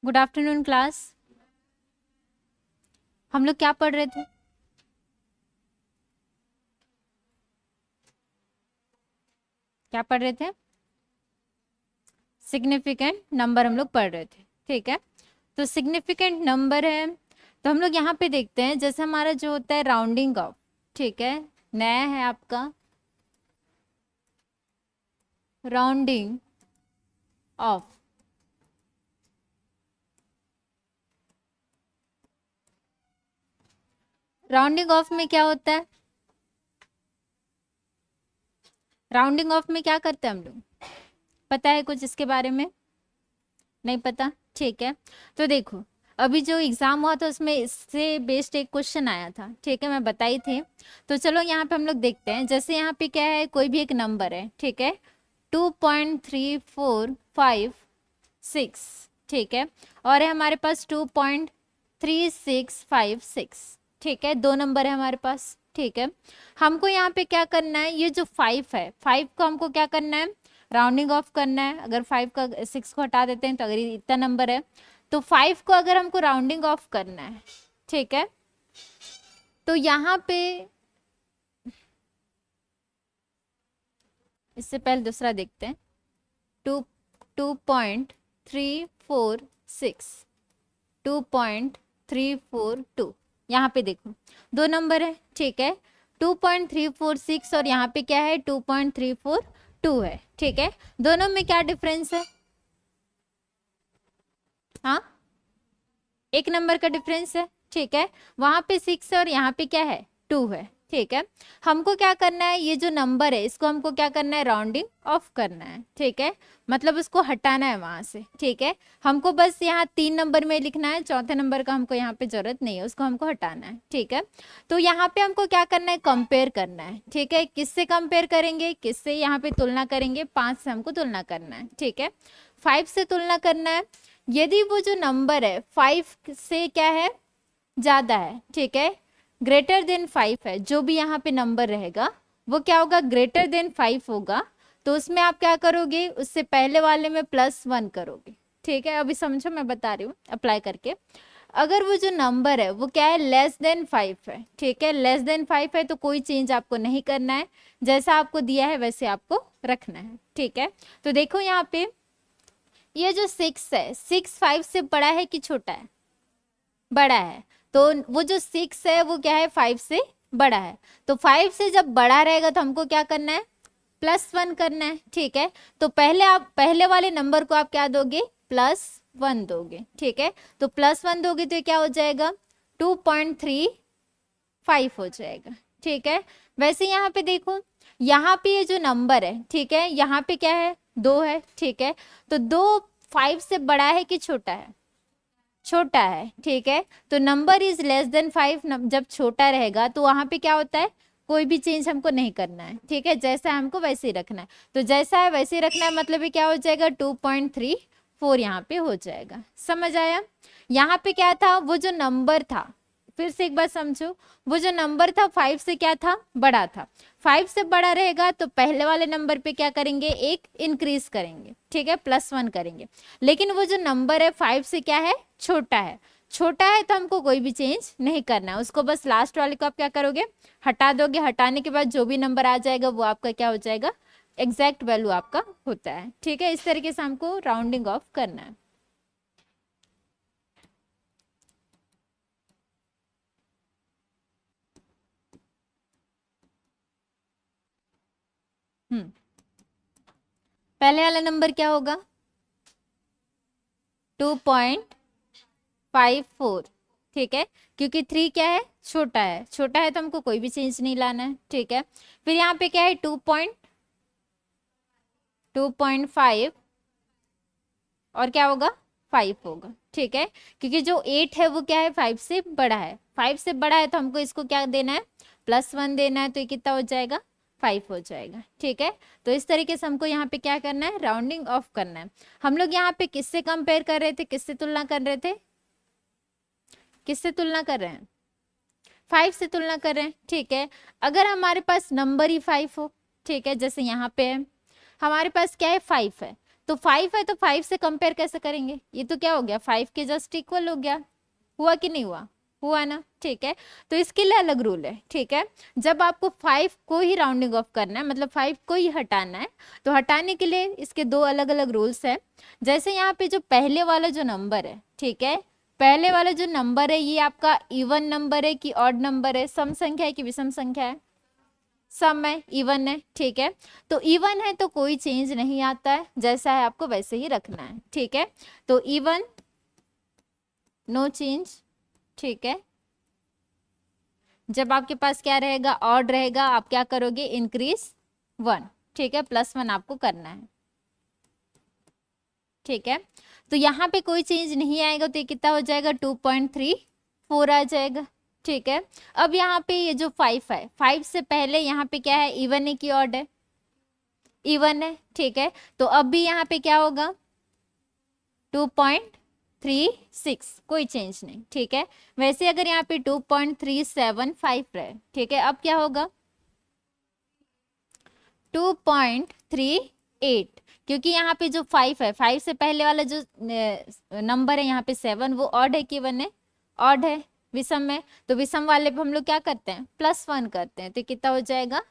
Good afternoon class. हम लोग क्या पढ़ रहे थे? क्या पढ़ रहे थे? सिग्निफिकेंट नंबर हम लोग पढ़ रहे थे। ठीक है, तो सिग्निफिकेंट नंबर है तो हम लोग यहाँ पे देखते हैं, जैसे हमारा जो होता है राउंडिंग ऑफ। ठीक है, नया है आपका राउंडिंग ऑफ। राउंडिंग ऑफ में क्या होता है? राउंडिंग ऑफ में क्या करते हैं हम लोग? पता है कुछ इसके बारे में? नहीं पता? ठीक है, तो देखो अभी जो एग्जाम हुआ था उसमें इससे बेस्ड एक क्वेश्चन आया था। ठीक है, मैं बताई थी। तो चलो यहाँ पे हम लोग देखते हैं, जैसे यहाँ पे क्या है, कोई भी एक नंबर है। ठीक है, 2.3456। ठीक है, और है हमारे पास 2.3656। ठीक है, दो नंबर है हमारे पास। ठीक है, हमको यहाँ पे क्या करना है, ये जो 5 है, 5 को हमको क्या करना है, राउंडिंग ऑफ करना है। अगर 5 का 6 को हटा देते हैं तो अगर इतना नंबर है तो 5 को अगर हमको राउंडिंग ऑफ करना है, ठीक है, तो यहाँ पे इससे पहले दूसरा देखते हैं। 2.346, 2.342। यहाँ पे देखो दो नंबर है। ठीक है, 2.346 और यहाँ पे क्या है, 2.342 है। ठीक है, दोनों में क्या डिफरेंस है? हाँ, एक नंबर का डिफरेंस है। ठीक है, वहां पे 6 और यहाँ पे क्या है, 2 है। ठीक है, हमको क्या करना है, ये जो नंबर है इसको हमको क्या करना है, राउंडिंग ऑफ करना है। ठीक है, मतलब उसको हटाना है वहां से। ठीक है, हमको बस यहाँ 3 नंबर में लिखना है, चौथे नंबर का हमको यहाँ पे जरूरत नहीं है, उसको हमको हटाना है। ठीक है, तो यहाँ पे हमको क्या करना है, कंपेयर करना है। ठीक है, किससे कंपेयर करेंगे, किससे यहाँ पे तुलना करेंगे, 5 से हमको तुलना करना है। ठीक है, 5 से तुलना करना है। यदि वो जो नंबर है 5 से क्या है, ज्यादा है, ठीक है, ग्रेटर देन 5 है, जो भी यहाँ पे नंबर रहेगा वो क्या होगा, ग्रेटर देन 5 होगा, तो उसमें आप क्या करोगे, उससे पहले वाले में +1 करोगे। ठीक है, अभी समझो, मैं बता रही हूँ अप्लाई करके। अगर वो जो नंबर है वो क्या है, लेस देन 5 है। ठीक है, लेस देन 5 है तो कोई चेंज आपको नहीं करना है, जैसा आपको दिया है वैसे आपको रखना है। ठीक है, तो देखो यहाँ पे ये जो 6 है, 6 5 से बड़ा है कि छोटा है? बड़ा है, तो वो जो 6 है वो क्या है, 5 से बड़ा है। तो 5 से जब बड़ा रहेगा तो हमको क्या करना है, +1 करना है। ठीक है, तो पहले आप पहले वाले नंबर को आप क्या दोगे, +1 दोगे। ठीक है, तो +1 दोगे तो ये क्या हो जाएगा, 2.35 हो जाएगा। ठीक है, वैसे यहाँ पे देखो, यहाँ पे ये जो नंबर है, ठीक है, यहाँ पे क्या है, 2 है। ठीक है, तो 2 5 से बड़ा है कि छोटा है? छोटा है। ठीक है, तो नंबर इज लेस देन 5 जब छोटा रहेगा तो वहां पे क्या होता है, कोई भी चेंज हमको नहीं करना है। ठीक है, जैसा है हमको वैसे ही रखना है, तो जैसा है वैसे ही रखना है, मतलब ये क्या हो जाएगा, 2.34 यहाँ पे हो जाएगा। समझ आया? यहाँ पे क्या था, वो जो नंबर था, फिर से एक बार समझो, वो जो नंबर था 5 से क्या था, बड़ा था। 5 से बड़ा रहेगा तो पहले वाले नंबर पे क्या करेंगे, एक इंक्रीज करेंगे। ठीक है, +1 करेंगे। लेकिन वो जो नंबर है 5 से क्या है, छोटा है। छोटा है तो हमको कोई भी चेंज नहीं करना है, उसको बस लास्ट वाले को आप क्या करोगे, हटा दोगे। हटाने के बाद जो भी नंबर आ जाएगा वो आपका क्या हो जाएगा, एग्जैक्ट वैल्यू आपका होता है। ठीक है, इस तरीके से हमको राउंडिंग ऑफ करना है। पहले वाला नंबर क्या होगा, 2.54। ठीक है, क्योंकि 3 क्या है, छोटा है, छोटा है तो हमको कोई भी चेंज नहीं लाना है। ठीक है, फिर यहाँ पे क्या है, 2.5 और क्या होगा, 5 होगा। ठीक है, क्योंकि जो 8 है वो क्या है, 5 से बड़ा है। 5 से बड़ा है तो हमको इसको क्या देना है, +1 देना है, तो ये कितना हो जाएगा, 5 हो जाएगा। ठीक है, तो इस तरीके से हमको यहाँ पे क्या करना है, राउंडिंग ऑफ करना है। हम लोग यहाँ पे किससे कंपेयर कर रहे थे, किससे तुलना कर रहे थे, किससे तुलना कर रहे हैं, 5 से तुलना कर रहे हैं। ठीक है, अगर हमारे पास नंबर ही 5 हो, ठीक है, जैसे यहाँ पे है हमारे पास क्या है, 5 है, तो 5 है तो 5 से कंपेयर कैसे करेंगे, ये तो क्या हो गया 5 के जस्ट इक्वल हो गया, हुआ कि नहीं हुआ, हुआ ना, ठीक है। तो इसके लिए अलग रूल है, ठीक है। जब आपको 5 को ही राउंडिंग ऑफ करना है, मतलब 5 को ही हटाना है, तो हटाने के लिए इसके दो अलग अलग रूल्स है। जैसे यहाँ पे जो पहले वाला जो नंबर है, ठीक है, पहले वाला जो नंबर है ये आपका इवन नंबर है कि ऑड नंबर है, सम संख्या है कि विषम संख्या है, सम है, इवन है, ठीक है। तो इवन है तो कोई चेंज नहीं आता है, जैसा है आपको वैसे ही रखना है, ठीक है। तो इवन नो चेंज, ठीक है। जब आपके पास क्या रहेगा, ऑड रहेगा, आप क्या करोगे, इंक्रीज 1, ठीक है, +1 आपको करना है, ठीक है। तो यहाँ पे कोई चेंज नहीं आएगा, तो ये कितना हो जाएगा 2.34 आ जाएगा, ठीक है। अब यहाँ पे ये जो 5 है, 5 से पहले यहाँ पे क्या है, इवन है कि ऑड है, इवन है, ठीक है। तो अब भी यहाँ पे क्या होगा 2.36, कोई चेंज नहीं, ठीक है। वैसे अगर यहाँ पे 2.375 रहे, ठीक है, अब क्या होगा 2.38, क्योंकि यहाँ पे जो 5 है, 5 से पहले वाला जो नंबर है यहाँ पे 7, वो ऑड है कि इवन है, ऑड है, विषम है। तो विषम वाले पे हम लोग क्या करते हैं, +1 करते हैं, तो कितना हो जाएगा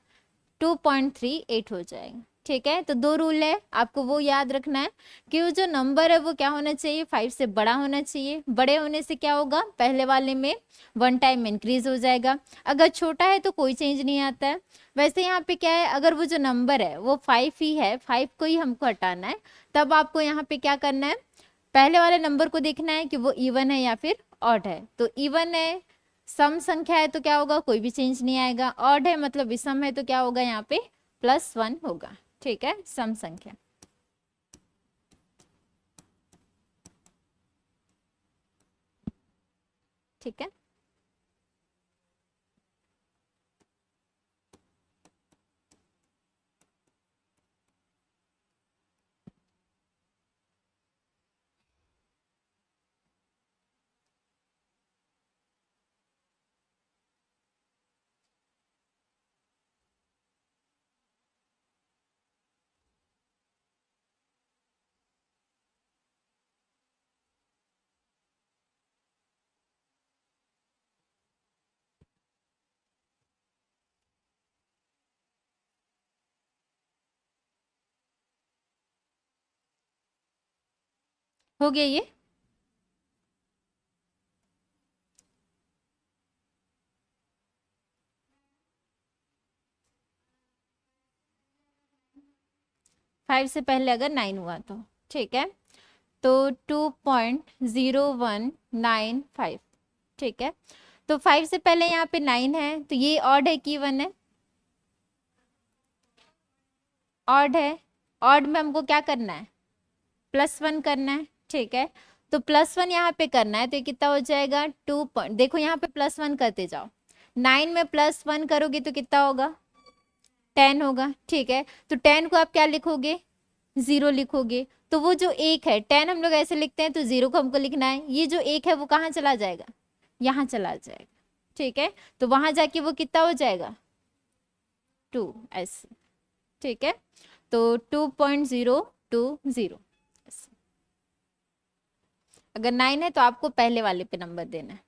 2.38 हो जाएगा, ठीक है। तो दो रूल है, आपको वो याद रखना है कि वो जो नंबर है वो क्या होना चाहिए, 5 से बड़ा होना चाहिए। बड़े होने से क्या होगा, पहले वाले में 1 टाइम इंक्रीज हो जाएगा, अगर छोटा है तो कोई चेंज नहीं आता है। वैसे यहाँ पे क्या है, अगर वो जो नंबर है वो 5 ही है, 5 को ही हमको हटाना है, तब आपको यहाँ पे क्या करना है, पहले वाले नंबर को देखना है कि वो इवन है या फिर ऑड है। तो इवन है, सम संख्या है तो क्या होगा, कोई भी चेंज नहीं आएगा। ऑड है मतलब विषम है तो क्या होगा, यहाँ पे +1 होगा, ठीक है, सम संख्या, ठीक है। हो गया ये, 5 से पहले अगर 9 हुआ तो, ठीक है। तो 2.0195, ठीक है। तो 5 से पहले यहाँ पे 9 है, तो ये ऑड है कि इवन है, ऑड है। ऑड में हमको क्या करना है, +1 करना है, ठीक है। तो +1 यहाँ पे करना है, तो ये कितना हो जाएगा 2 देखो यहाँ पे +1 करते जाओ, 9 में +1 करोगे तो कितना होगा 10 होगा, ठीक है। तो 10 को आप क्या लिखोगे, 0 लिखोगे। तो वो जो 1 है, 10 हम लोग ऐसे लिखते हैं, तो 0 को हमको लिखना है, ये जो 1 है वो कहाँ चला जाएगा, यहाँ चला जाएगा, ठीक है। तो वहां जाके वो कितना हो जाएगा 2 ऐसे, ठीक है। तो 2.020, अगर 9 है तो आपको पहले वाले पे नंबर देना है।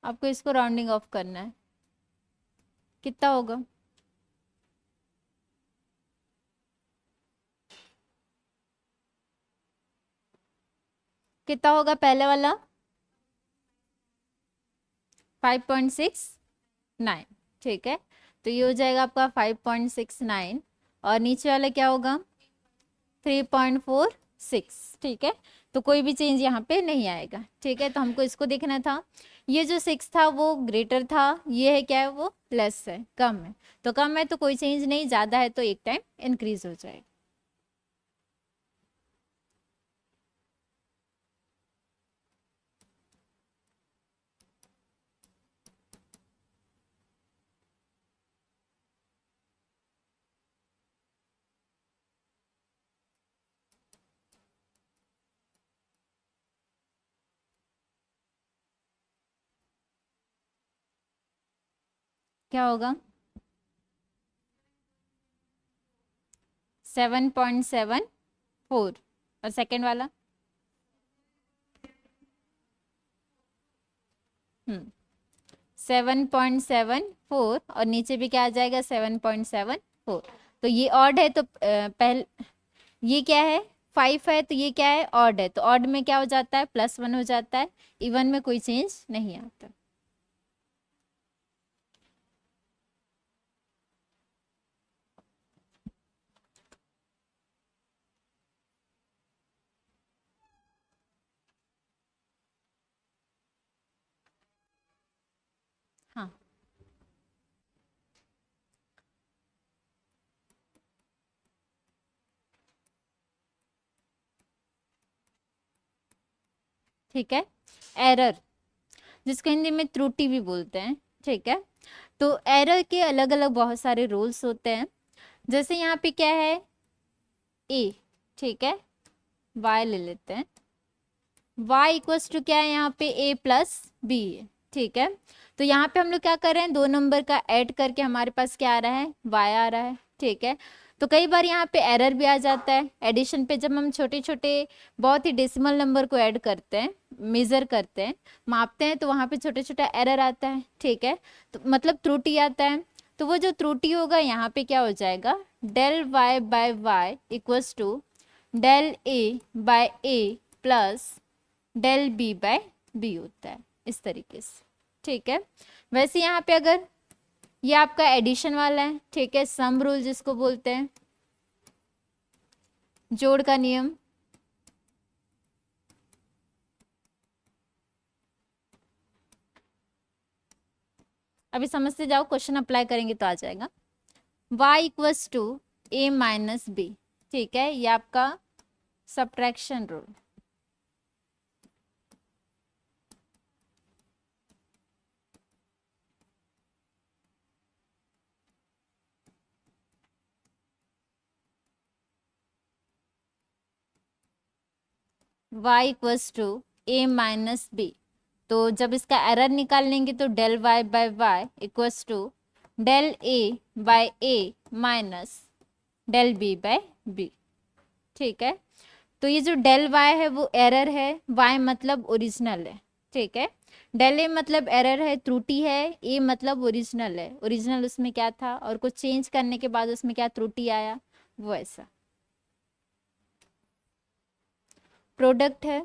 आपको इसको राउंडिंग ऑफ करना है, कितना होगा, कितना होगा पहले वाला 5.69, ठीक है। तो ये हो जाएगा आपका 5.69, और नीचे वाला क्या होगा 3.46, ठीक है। तो कोई भी चेंज यहाँ पे नहीं आएगा, ठीक है। तो हमको इसको देखना था, ये जो 6 था वो ग्रेटर था, ये है क्या है वो लेस है, कम है। तो कम है तो कोई चेंज नहीं, ज्यादा है तो एक टाइम इंक्रीज हो जाएगा। क्या होगा 7.74 और सेकंड वाला 7.74 और नीचे भी क्या आ जाएगा 7.74। तो ये ऑड है तो पहले ये क्या है 5 है तो ये क्या है ऑड है, तो ऑड में क्या हो जाता है +1 हो जाता है, इवन में कोई चेंज नहीं आता। हाँ ठीक है। एरर जिसको हिंदी में त्रुटि भी बोलते हैं, ठीक है। तो एरर के अलग अलग बहुत सारे रूल्स होते हैं। जैसे यहाँ पे क्या है ए, ठीक है, y ले लेते हैं, y इक्वल्स टू क्या है यहाँ पे a प्लस बी है, ठीक है। तो यहाँ पे हम लोग क्या कर रहे हैं, दो नंबर का ऐड करके हमारे पास क्या आ रहा है y आ रहा है, ठीक है। तो कई बार यहाँ पे एरर भी आ जाता है एडिशन पे, जब हम छोटे छोटे बहुत ही डेसिमल नंबर को ऐड करते हैं, मेजर करते हैं, मापते हैं, तो वहाँ पे छोटे छोटा एरर आता है, ठीक है, तो मतलब त्रुटि आता है। तो वो जो त्रुटि होगा यहाँ पे क्या हो जाएगा del y by y equals to del a by a plus del B by b होता है, इस तरीके से, ठीक है। वैसे यहाँ पे अगर ये आपका एडिशन वाला है, ठीक है, सम रूल जिसको बोलते हैं, जोड़ का नियम, अभी समझते जाओ, क्वेश्चन अप्लाई करेंगे तो आ जाएगा। y equals to a minus b, ठीक है, ये आपका subtraction rule. y equals to a minus b, तो जब इसका एरर निकाल लेंगे तो del y by y equals to del a by a minus del b by b, ठीक है। तो ये जो डेल y है वो एरर है, y मतलब ओरिजिनल है, ठीक है। डेल a मतलब एरर है, त्रुटि है, a मतलब ओरिजिनल है, ओरिजिनल उसमें क्या था और कुछ चेंज करने के बाद उसमें क्या त्रुटि आया, वो ऐसा। प्रोडक्ट है,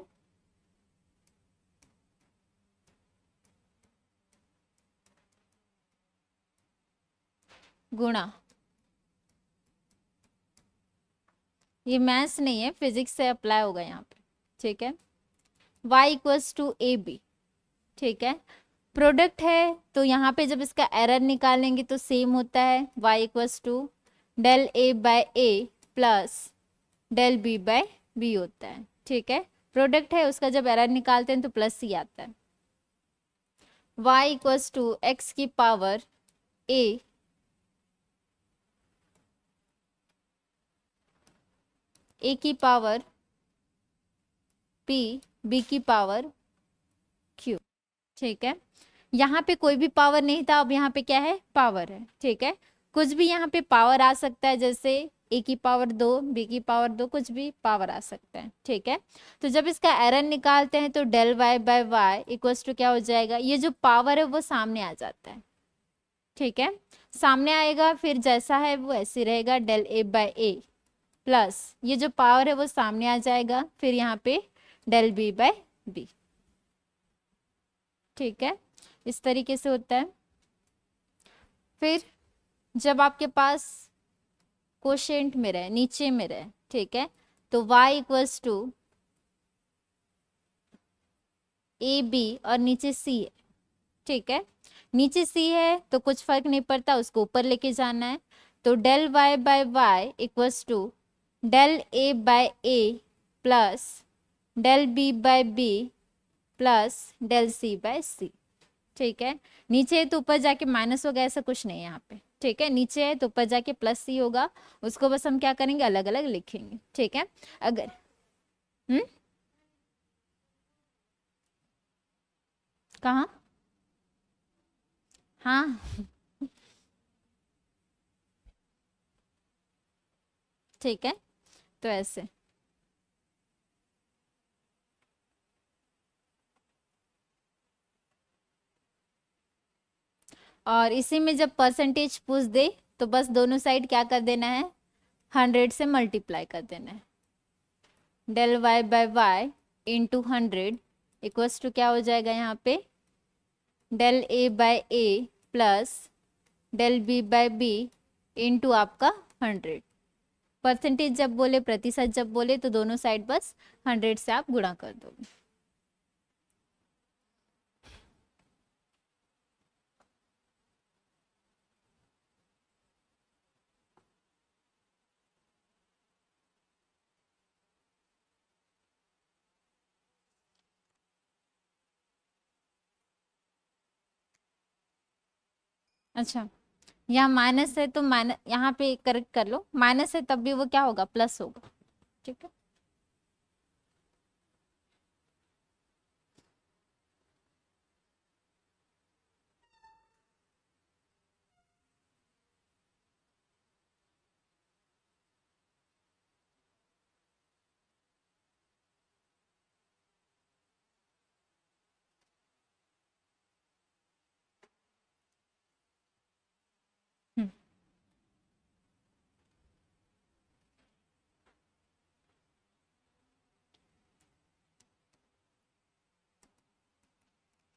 गुणा, ये मैथ्स नहीं है, फिजिक्स से अप्लाई होगा यहाँ पे, ठीक है। y equals to a b, ठीक है। प्रोडक्ट है तो यहाँ पे जब इसका एरर निकालेंगे तो सेम होता है, y equals to del a by a plus del b by b होता है, ठीक है। प्रोडक्ट है उसका जब एरर निकालते हैं तो प्लस ही आता है। y इक्वल्स टू एक्स की पावर a की पावर p b की पावर q, ठीक है। यहाँ पे कोई भी पावर नहीं था, अब यहाँ पे क्या है पावर है, ठीक है। कुछ भी यहाँ पे पावर आ सकता है, जैसे a की पावर 2 b की पावर 2, कुछ भी पावर आ सकता है, ठीक है। तो जब इसका एरर निकालते हैं तो del y by y equals to क्या हो जाएगा, ये जो पावर है वो सामने आ जाता है, ठीक है, सामने आएगा, फिर जैसा है वो ऐसे रहेगा, del a by a plus ये जो पावर है वो सामने आ जाएगा, फिर यहाँ पे डेल b बाय b, ठीक है, इस तरीके से होता है। फिर जब आपके पास कोशेंट में रहे, नीचे में रहे, ठीक है, तो y equals to a b और नीचे c है, ठीक है। नीचे c है तो कुछ फर्क नहीं पड़ता, उसको ऊपर लेके जाना है, तो del y by y equals to del a by a plus del b by b plus del c by c, ठीक है। नीचे है तो ऊपर जाके माइनस होगा, ऐसा कुछ नहीं है यहाँ पे, ठीक है। नीचे है तो ऊपर जाके प्लस सी होगा, उसको बस हम क्या करेंगे अलग अलग लिखेंगे, ठीक है। अगर कहाँ, हाँ ठीक है, तो ऐसे। और इसी में जब परसेंटेज पूछ दे तो बस दोनों साइड क्या कर देना है, 100 से मल्टीप्लाई कर देना है। Del Y by Y into 100 equals to क्या हो जाएगा यहाँ पे, del A by A plus del B by B into आपका 100। परसेंटेज जब बोले, प्रतिशत जब बोले, तो दोनों साइड बस 100 से आप गुणा कर दोगे। अच्छा, यहाँ माइनस है तो माइनस यहाँ पे करेक्ट कर लो, माइनस है तब भी वो क्या होगा, प्लस होगा। ठीक है,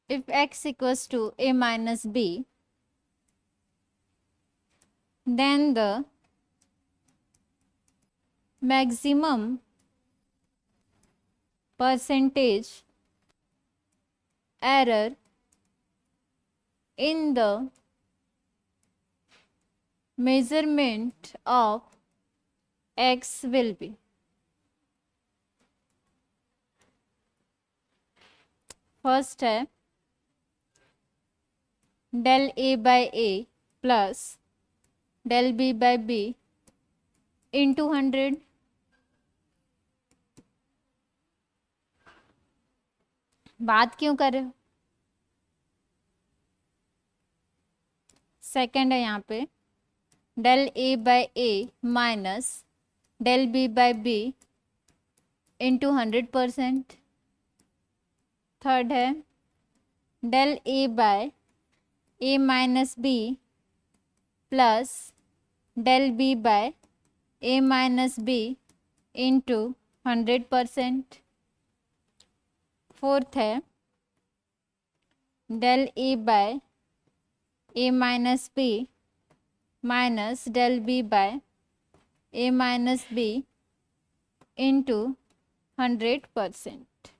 if x equals to a minus b, then the maximum percentage error in the measurement of x will be। First है del A by A plus del B by B into 100। बात क्यों कर रहे हो। Second है यहाँ पे del A by A minus del B by B into 100%। Third है del A by A minus B plus del B by A minus B into 100%। Fourth है del A by A minus B minus del B by A minus B into 100%।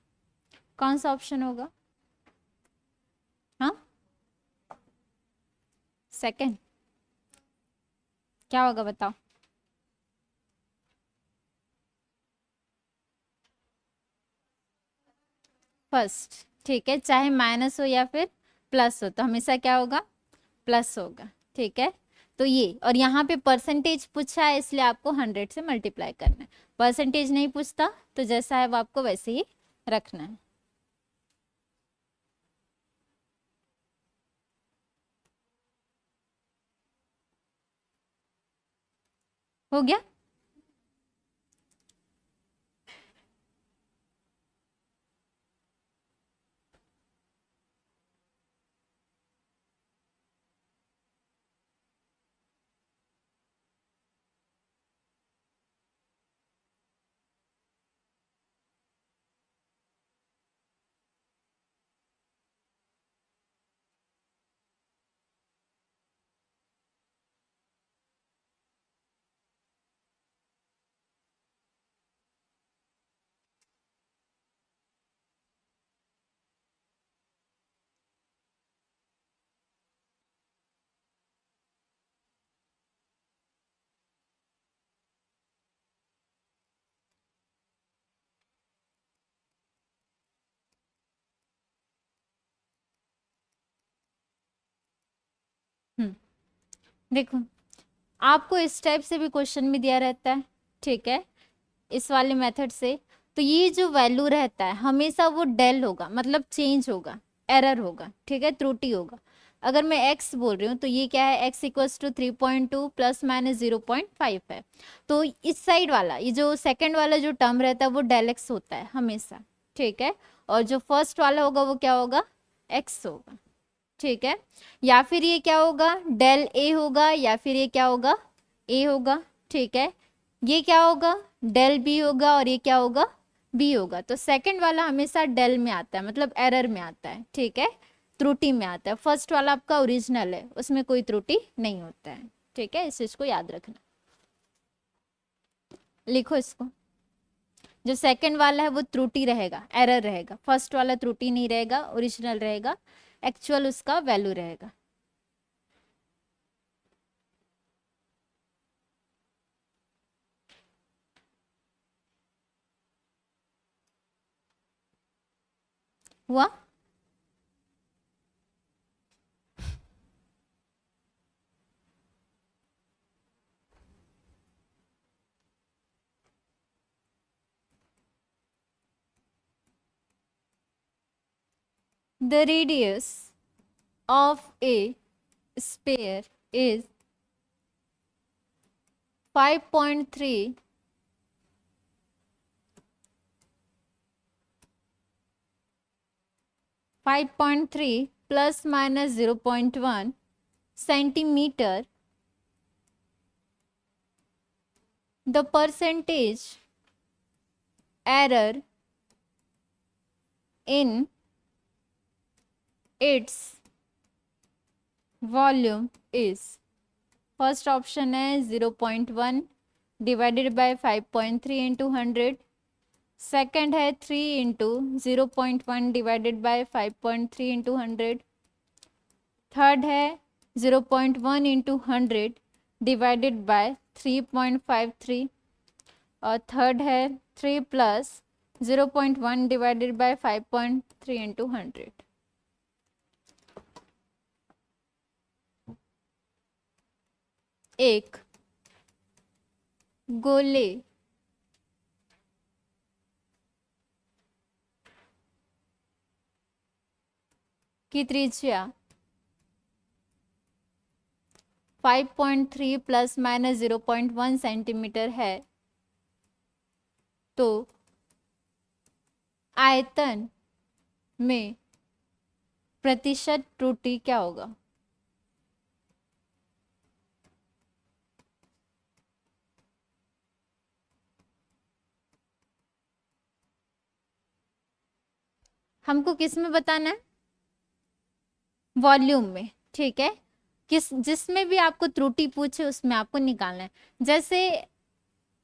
कौन सा option होगा, हाँ second, क्या होगा बताओ। First, ठीक है, चाहे माइनस हो या फिर प्लस हो तो हमेशा क्या होगा, प्लस होगा। ठीक है, तो ये, और यहाँ पे परसेंटेज पूछा है इसलिए आपको 100 से मल्टीप्लाई करना है। परसेंटेज नहीं पूछता तो जैसा है वो आपको वैसे ही रखना है। हो गया। देखो, आपको इस टाइप से भी क्वेश्चन भी दिया रहता है, ठीक है, इस वाले मेथड से। तो ये जो वैल्यू रहता है हमेशा वो डेल होगा, मतलब चेंज होगा, एरर होगा, ठीक है, त्रुटि होगा। अगर मैं x बोल रही हूँ तो ये क्या है, x equals to 3.2 plus minus 0.5 है। तो इस साइड वाला, ये जो सेकंड वाला जो टर्म रहता है वो डेल x होता है हमेशा, ठीक है। और जो फर्स्ट वाला होगा वो क्या होगा, x होगा, ठीक है। या फिर ये क्या होगा, डेल a होगा, या फिर ये क्या होगा, a होगा, ठीक है। ये क्या होगा, डेल b होगा, और ये क्या होगा, b होगा। तो सेकंड वाला हमेशा डेल में आता है, मतलब एरर में आता है, ठीक है, त्रुटि में आता है। फर्स्ट वाला आपका ओरिजिनल है, उसमें कोई त्रुटि नहीं होता है, ठीक है। इस चीज को याद रखना, लिखो इसको। जो सेकंड वाला है वो त्रुटि रहेगा, एरर रहेगा। फर्स्ट वाला त्रुटि नहीं रहेगा, ओरिजिनल रहेगा, एक्चुअल उसका वैल्यू रहेगा। हुआ? The radius of a sphere is 5.3 plus minus 0.1 centimeter. The percentage error in its volume is, first option है 0.1 divided by 5.3 into 100, second है 3 into 0.1 divided by 5.3 into 100, third है 0.1 into 100 divided by 3.53, और third है 3 plus 0.1 divided by 5.3 into 100। एक गोले की त्रिज्या 5.3 plus minus 0.1 centimetre है, तो आयतन में प्रतिशत त्रुटि क्या होगा? हमको किस में बताना है? वॉल्यूम में, ठीक है। किस जिसमें भी आपको त्रुटि पूछे उसमें आपको निकालना है। जैसे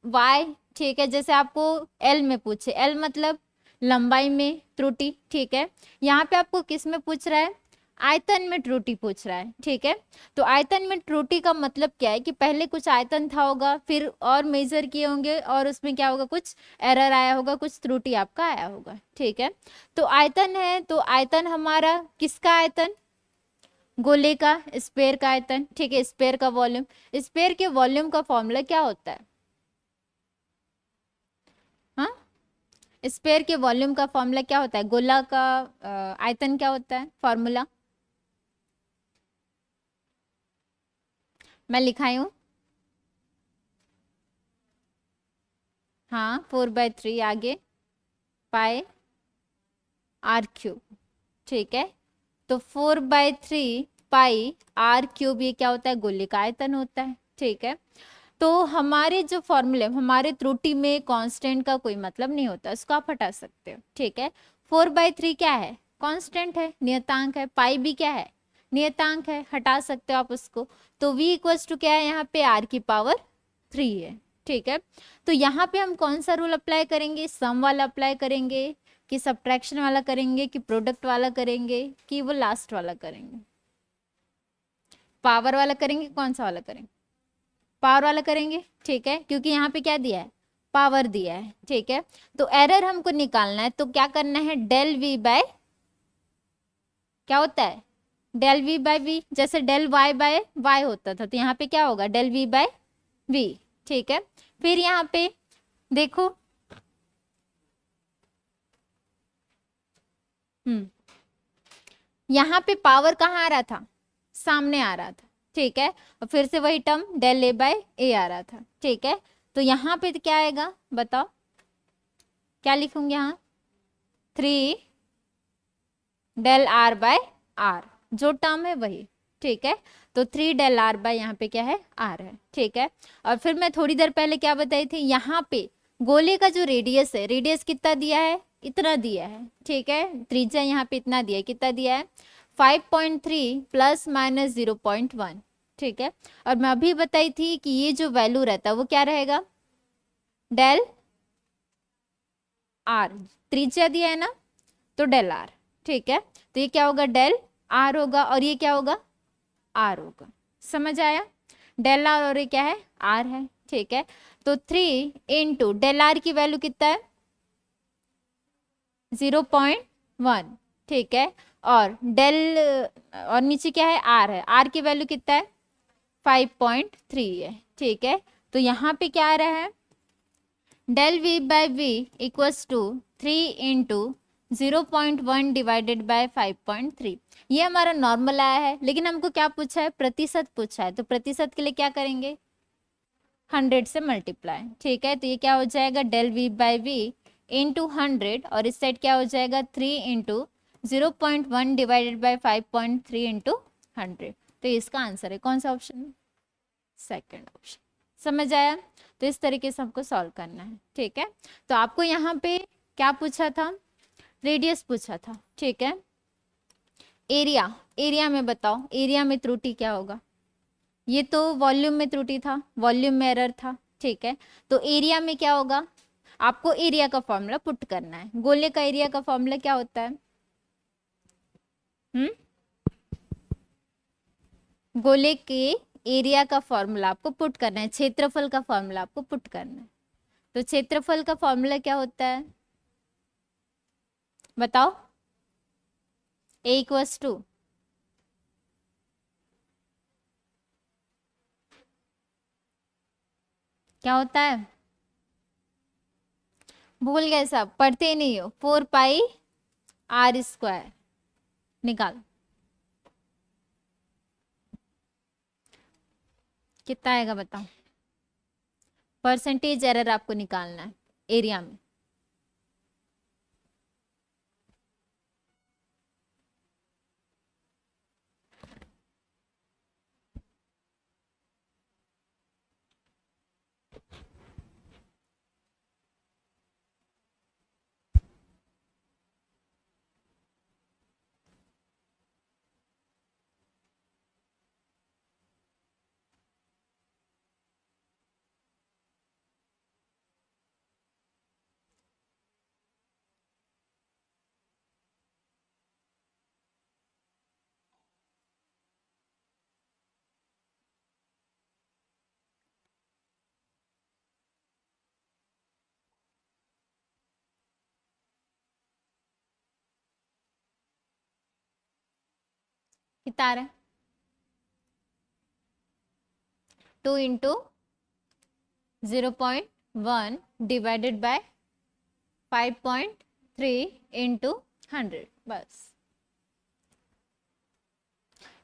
y, ठीक है, जैसे आपको l में पूछे, l मतलब लंबाई में त्रुटि, ठीक है। यहाँ पे आपको किस में पूछ रहा है? आयतन में त्रुटि पूछ रहा है, ठीक है। तो आयतन में त्रुटि का मतलब क्या है कि पहले कुछ आयतन था होगा, फिर और मेजर किए होंगे, और उसमें क्या होगा, कुछ एरर आया होगा, कुछ त्रुटि आपका आया होगा, ठीक है। तो आयतन है, तो आयतन हमारा किसका आयतन? गोले का, स्पेयर का आयतन, ठीक है। स्पेयर का वॉल्यूम, स्पेयर के वॉल्यूम का फॉर्मूला क्या होता है? हाँ, स्पेयर के वॉल्यूम का फॉर्मूला क्या होता है? गोला का आयतन क्या होता है फॉर्मूला? मैं लिखाई हूँ, हाँ, 4/3 आगे पाए आर क्यूब, ठीक है। तो 4/3 पाई आर क्यूब, ये क्या होता है? गोले का आयतन होता है, ठीक है। तो हमारे जो फॉर्मूले, हमारे त्रुटि में कांस्टेंट का कोई मतलब नहीं होता, इसको आप हटा सकते हो, ठीक है। 4/3 क्या है? कांस्टेंट है, नियतांक है। पाई भी क्या है? नियतांक है, हटा सकते हो आप उसको। तो v इक्वल्स टू क्या है यहाँ पे? r की पावर 3 है, ठीक है। तो यहाँ पे हम कौन सा रूल अप्लाई करेंगे? सम वाला अप्लाई करेंगे, कि सब्ट्रैक्शन वाला करेंगे, कि प्रोडक्ट वाला करेंगे, कि वो लास्ट वाला करेंगे? पावर वाला करेंगे, कौन सा वाला करेंगे? पावर वाला करेंगे, ठीक है, क्योंकि यहाँ पे क्या दिया है? पावर दिया है, ठीक है। तो एरर हमको निकालना है, तो क्या करना है? डेल वी बाय, क्या होता है? डेल वी बाय वी, जैसे डेल वाई बाय वाई होता था, तो यहाँ पे क्या होगा? डेल वी बाय वी, ठीक है। फिर यहाँ पे देखो, यहाँ पे पावर कहाँ आ रहा था? सामने आ रहा था, ठीक है। और फिर से वही टर्म डेल ए बाय ए आ रहा था, ठीक है। तो यहाँ पे क्या आएगा बताओ, क्या लिखूंगी यहाँ, 3 डेल आर बाय आर, जो टर्म है वही, ठीक है। तो 3 डेल आर बाय यहाँ पे क्या है, आर है, ठीक है। और फिर मैं थोड़ी देर पहले क्या बताई थी, यहाँ पे गोले का जो रेडियस है, रेडियस कितना दिया है, इतना दिया है, ठीक है। त्रिज्या यहाँ पे इतना दिया है, कितना दिया है, 5.3 प्लस माइनस 0.1, ठीक है। और मैं अभी बताई थी कि ये जो वैल्यू रहता है वो क्या रहेगा, डेल आर, त्रिज्या दिया है ना, तो डेल आर, ठीक है। तो ये क्या होगा, डेल आर होगा, और ये क्या होगा, आर होगा। समझ आया, डेल आर और ये क्या है, आर है, ठीक है। तो 3 इंटू डेल आर की वैल्यू कितना है, 0.1, ठीक है। और डेल, और नीचे क्या है, आर है, आर की वैल्यू कितना है, 5.3 है, ठीक है। तो यहाँ पे क्या आ रहा है, del v by v equals to 3 into 0.1 divided by 5.3। ये हमारा नॉर्मल आया है, लेकिन हमको क्या पूछा है, प्रतिशत पूछा है। तो प्रतिशत के लिए क्या करेंगे, 100 से मल्टीप्लाई, ठीक है। तो ये क्या हो जाएगा, del v by v into 100, और इस साइड क्या हो जाएगा, 3 इंटू 0.1 डिवाइडेड बाय 5.3 इंटू 100। तो इसका आंसर है कौन सा ऑप्शन, सेकेंड ऑप्शन। समझ आया, तो इस तरीके से हमको सॉल्व करना है, ठीक है। तो आपको यहाँ पे क्या पूछा था, रेडियस पूछा था, ठीक है। एरिया, एरिया में बताओ, एरिया में त्रुटि क्या होगा, ये तो वॉल्यूम में त्रुटि था, वॉल्यूम में एरर था, ठीक है। तो एरिया में क्या होगा, आपको एरिया का फॉर्मूला पुट करना है। गोले का एरिया का फॉर्मूला क्या होता है, गोले के एरिया का फॉर्मूला आपको पुट करना है, क्षेत्रफल का फॉर्मूला आपको पुट करना है। तो क्षेत्रफल का फॉर्मूला क्या होता है बताओ, ए इक्वल्स टू, क्या होता है, भूल गए सब, पढ़ते ही नहीं हो, 4 पाई आर स्क्वायर, निकाल कितना आएगा बताओ, परसेंटेज एरर आपको निकालना है एरिया में। कितना आ रहा है, 2 इंटू 0.1 डिवाइडेड बाय 5.3 इंटू 100, बस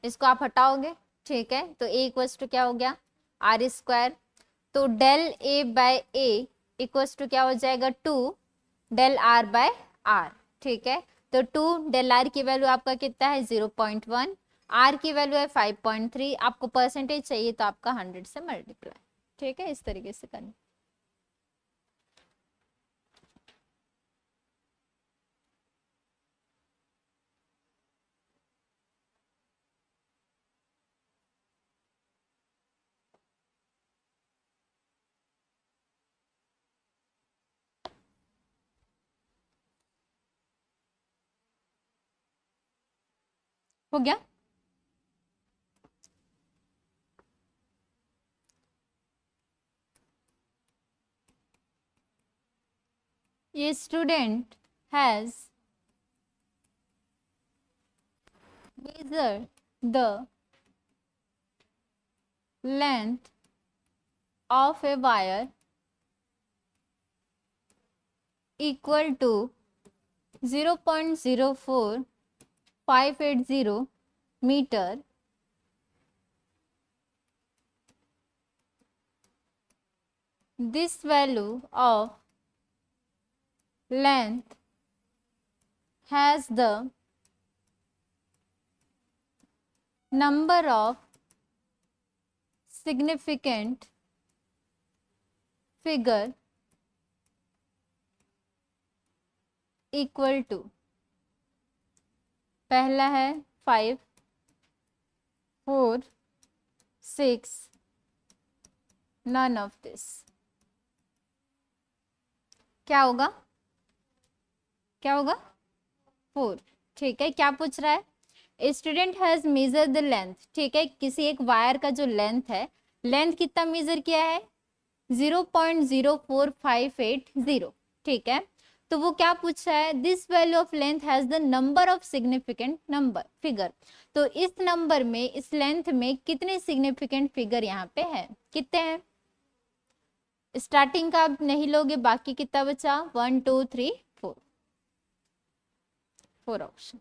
इसको आप हटाओगे, ठीक है। तो ए इक्वल्स टू क्या हो गया, आर स्क्वायर। तो del A by a equals to क्या हो जाएगा, 2 डेल आर बाय आर, ठीक है। तो 2 डेल आर की वैल्यू आपका कितना है, 0.1, आर की वैल्यू है 5.3, आपको परसेंटेज चाहिए तो आपका 100 से मल्टीप्लाई, ठीक है। इस तरीके से करना, हो गया। ये student has measured the length of a wire equal to 0.04580 meter this value of length has the number of significant figure equal to, पहला है 5, 4, 6, none of this। क्या होगा, क्या होगा 4। ठीक है, क्या पूछ रहा है, student has measure the length. ठीक है, किसी एक वायर का जो लेंथ है, लेंथ कितना मेजर किया है 0.04580। ठीक है, तो वो क्या पूछ रहा है, this value of length has the number of significant number figure. तो इस नंबर में, इस लेंथ में कितने सिग्निफिकेंट फिगर यहाँ पे है, कितने हैं। स्टार्टिंग का आप नहीं लोगे, बाकी कितना बचा 1 2 3 4, 4 option.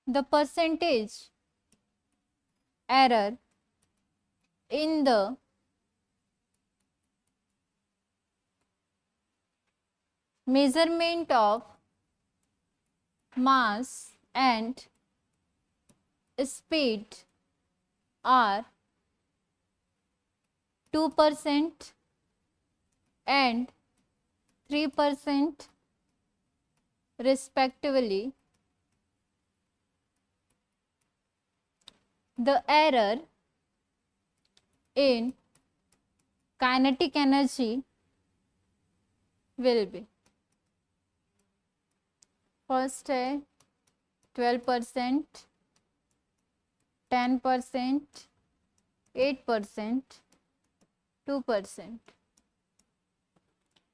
The percentage error in the measurement of mass and speed are 2% and 3% respectively. The error in kinetic energy will be, first है 12%, 10%, 8%, 2%।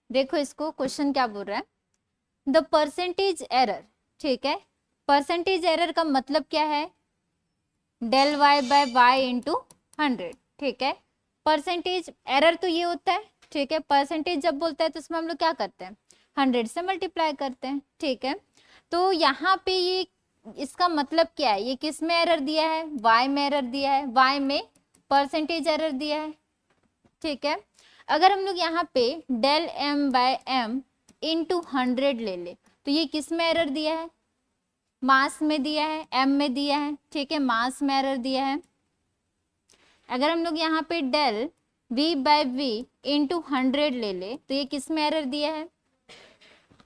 देखो इसको क्वेश्चन क्या बोल रहा है, द परसेंटेज एरर। ठीक है, परसेंटेज एरर का मतलब क्या है, del Y by Y into 100। ठीक है, परसेंटेज एरर तो ये होता है। ठीक है, परसेंटेज जब बोलता है तो उसमें हम लोग क्या करते हैं, 100 से मल्टीप्लाई करते हैं। ठीक है, तो यहाँ पे ये इसका मतलब क्या है, ये किस में एरर दिया है, y में एरर दिया है, y में परसेंटेज एरर दिया है। ठीक है, अगर हम लोग यहाँ पे del m by m into 100 ले ले तो ये किस में एरर दिया है, मास में दिया है, m में दिया है। ठीक है, मास में एरर दिया है। अगर हम लोग यहाँ पे del v by v into 100 ले ले तो ये किस में एरर दिया है,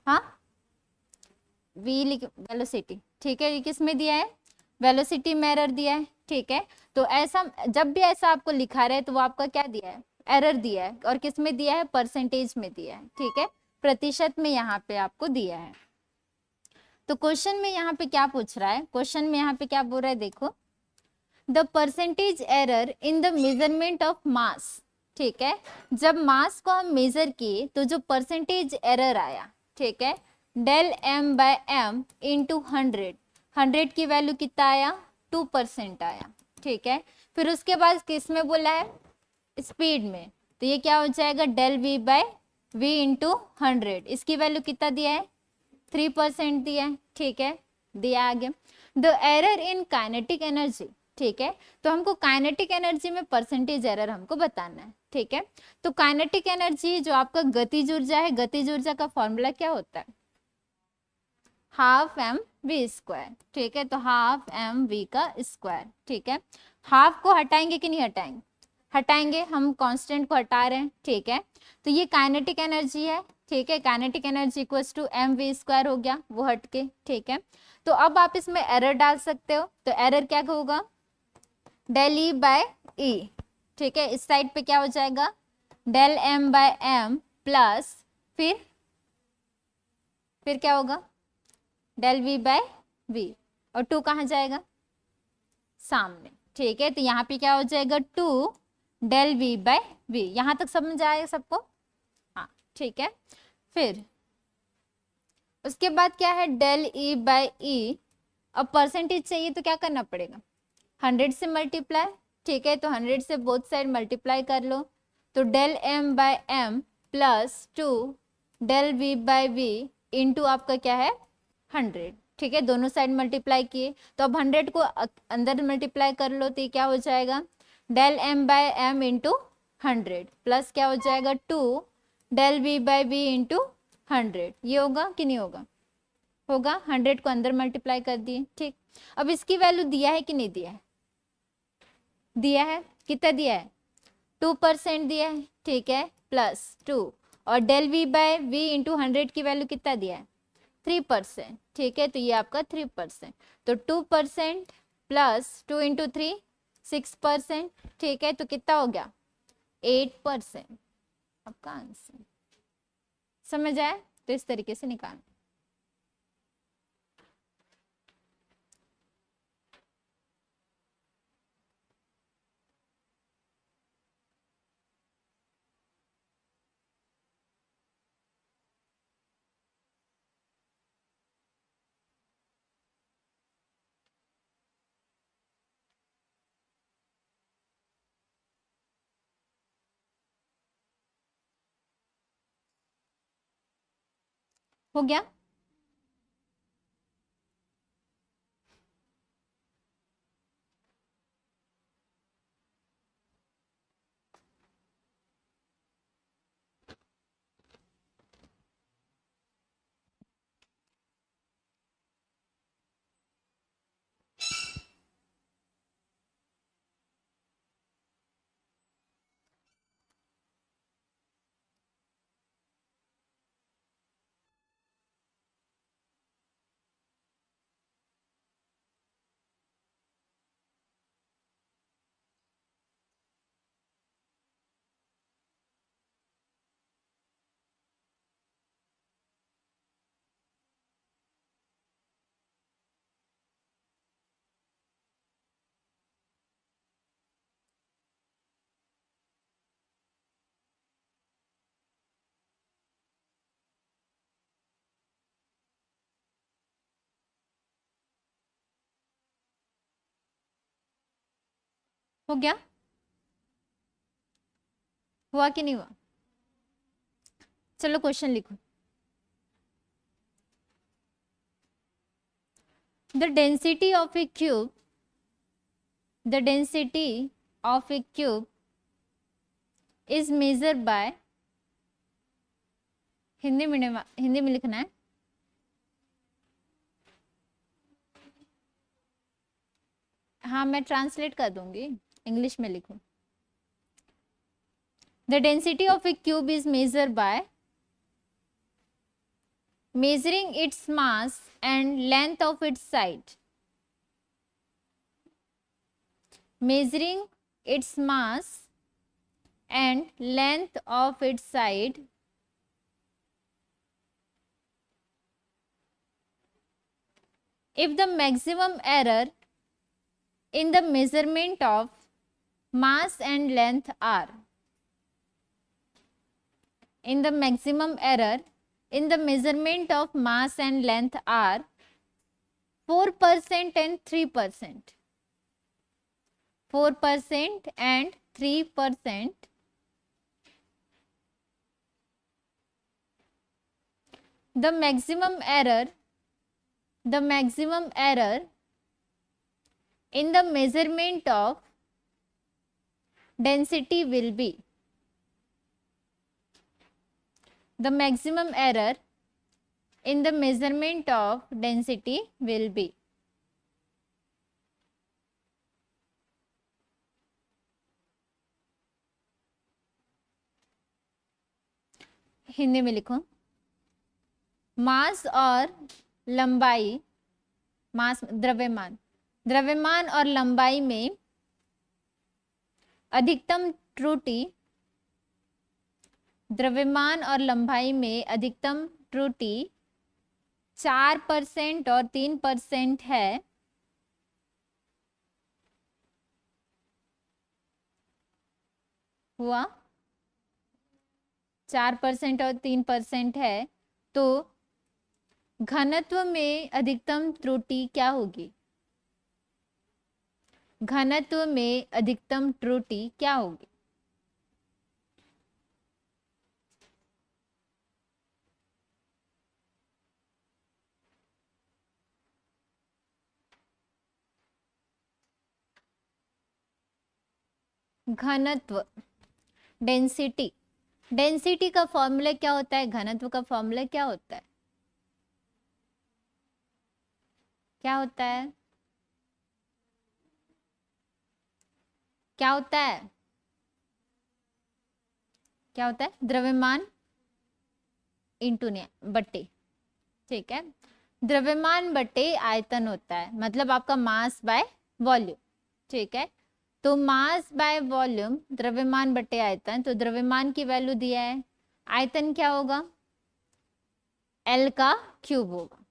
हाँ v वेलोसिटी। ठीक है, ये किस में दिया है, वेलोसिटी में एरर दिया है। ठीक है, तो ऐसा जब भी ऐसा आपको लिखा रहे तो वो आपका क्या दिया है, एरर दिया है, और किस में दिया है, परसेंटेज में दिया है। ठीक है, प्रतिशत में यहाँ पे आपको दिया है। तो क्वेश्चन में यहाँ पे क्या पूछ रहा है, क्वेश्चन में यहाँ पे क्या बोल रहा है, देखो the percentage error in the measurement of mass. ठीक है, जब मास को हम मेजर किए तो जो परसेंटेज एरर आया, ठीक है, del m by m into 100 की वैल्यू कितना आया, 2% आया। ठीक है, फिर उसके बाद किस में बोला है, स्पीड में, तो ये क्या हो जाएगा, del v by v into 100, इसकी वैल्यू कितना दिया है, 3% दिया है। ठीक है, दिया आगे, the error in kinetic energy. ठीक है, तो हमको काइनेटिक एनर्जी में परसेंटेज एरर हमको बताना है। ठीक है, तो काइनेटिक एनर्जी जो आपका गतिज ऊर्जा है, गतिज ऊर्जा का फॉर्मूला क्या होता है, हाफ एम वी स्क्वायर। ठीक है, तो हाफ एम वी का स्क्वायर। ठीक है, हाफ को हटाएंगे कि नहीं हटाएंगे, हटाएंगे, हम कांस्टेंट को हटा रहे हैं। ठीक है, तो ये काइनेटिक एनर्जी है। ठीक है, kinetic energy equals to m v square हो गया, वो हट के। ठीक है, तो अब आप इसमें एरर डाल सकते हो, तो एरर क्या होगा, डेल ई बाय ई। ठीक है, इस साइड पे क्या हो जाएगा, del m by m plus फिर क्या होगा, डेल वी बाय वी, और 2 कहाँ जाएगा, सामने। ठीक है, तो यहाँ पे क्या हो जाएगा, 2 डेल वी बाय वी। यहाँ तक समझ आएगा सबको, हाँ ठीक है। फिर उसके बाद क्या है, डेल ई बाय ई। अब परसेंटेज चाहिए तो क्या करना पड़ेगा, 100 से मल्टीप्लाई, ठीक है, तो 100 से बोथ साइड मल्टीप्लाई कर लो, तो del m by m plus 2 del v by v into आपका क्या है 100, ठीक है, दोनों साइड मल्टीप्लाई किए, तो अब 100 को अंदर मल्टीप्लाई कर लो, तो ये क्या हो जाएगा del m by m into 100 plus क्या हो जाएगा 2 del v by v into 100, ये होगा कि नहीं होगा, होगा, 100 को अंदर मल्टीप्लाई कर दिए, ठीक। अब इसकी वैल्यू दिया है कि नहीं दिया है, दिया है, कितना दिया है 2% दिया है, ठीक है, प्लस 2 और del v by v into 100 की वैल्यू कितना दिया है 3%, ठीक है, तो ये आपका 3%, तो 2% प्लस 2 इंटू 3 6%, ठीक है, तो कितना हो गया 8% आपका आंसर। समझ आया, तो इस तरीके से निकालना। हो गया, हो गया, हुआ कि नहीं हुआ, चलो क्वेश्चन लिखो। The density of a cube, the density of a cube is measured by, Hindi में लिखना है, हाँ मैं ट्रांसलेट कर दूंगी, इंग्लिश में लिखो। The density of a cube is measured by measuring its mass and length of its side. Measuring its mass and length of its side if the maximum error in the measurement of mass and length are, in the maximum error in the measurement of mass and length are 4% and 3%, 4% and 3%, the maximum error in the measurement of density will be, the maximum error in the measurement of density will be, Hindi में लिखो, मास और लंबाई, मास द्रव्यमान और लंबाई में अधिकतम त्रुटि, द्रव्यमान और लंबाई में अधिकतम त्रुटि 4% और 3% है, हुआ 4% और 3% है, तो घनत्व में अधिकतम त्रुटि क्या होगी, घनत्व में अधिकतम त्रुटि क्या होगी? घनत्व, डेंसिटी, डेंसिटी का फॉर्मूला क्या होता है? घनत्व का फॉर्मूला क्या होता है? क्या होता है? क्या होता है? क्या होता है? द्रव्यमान इंटू बट्टे, ठीक है। द्रव्यमान बट्टे आयतन होता है, मतलब आपका मास बाय वॉल्यूम, ठीक है। तो मास बाय वॉल्यूम, द्रव्यमान बट्टे आयतन, तो द्रव्यमान की वैल्यू दिया है, आयतन क्या होगा? L का क्यूब होगा।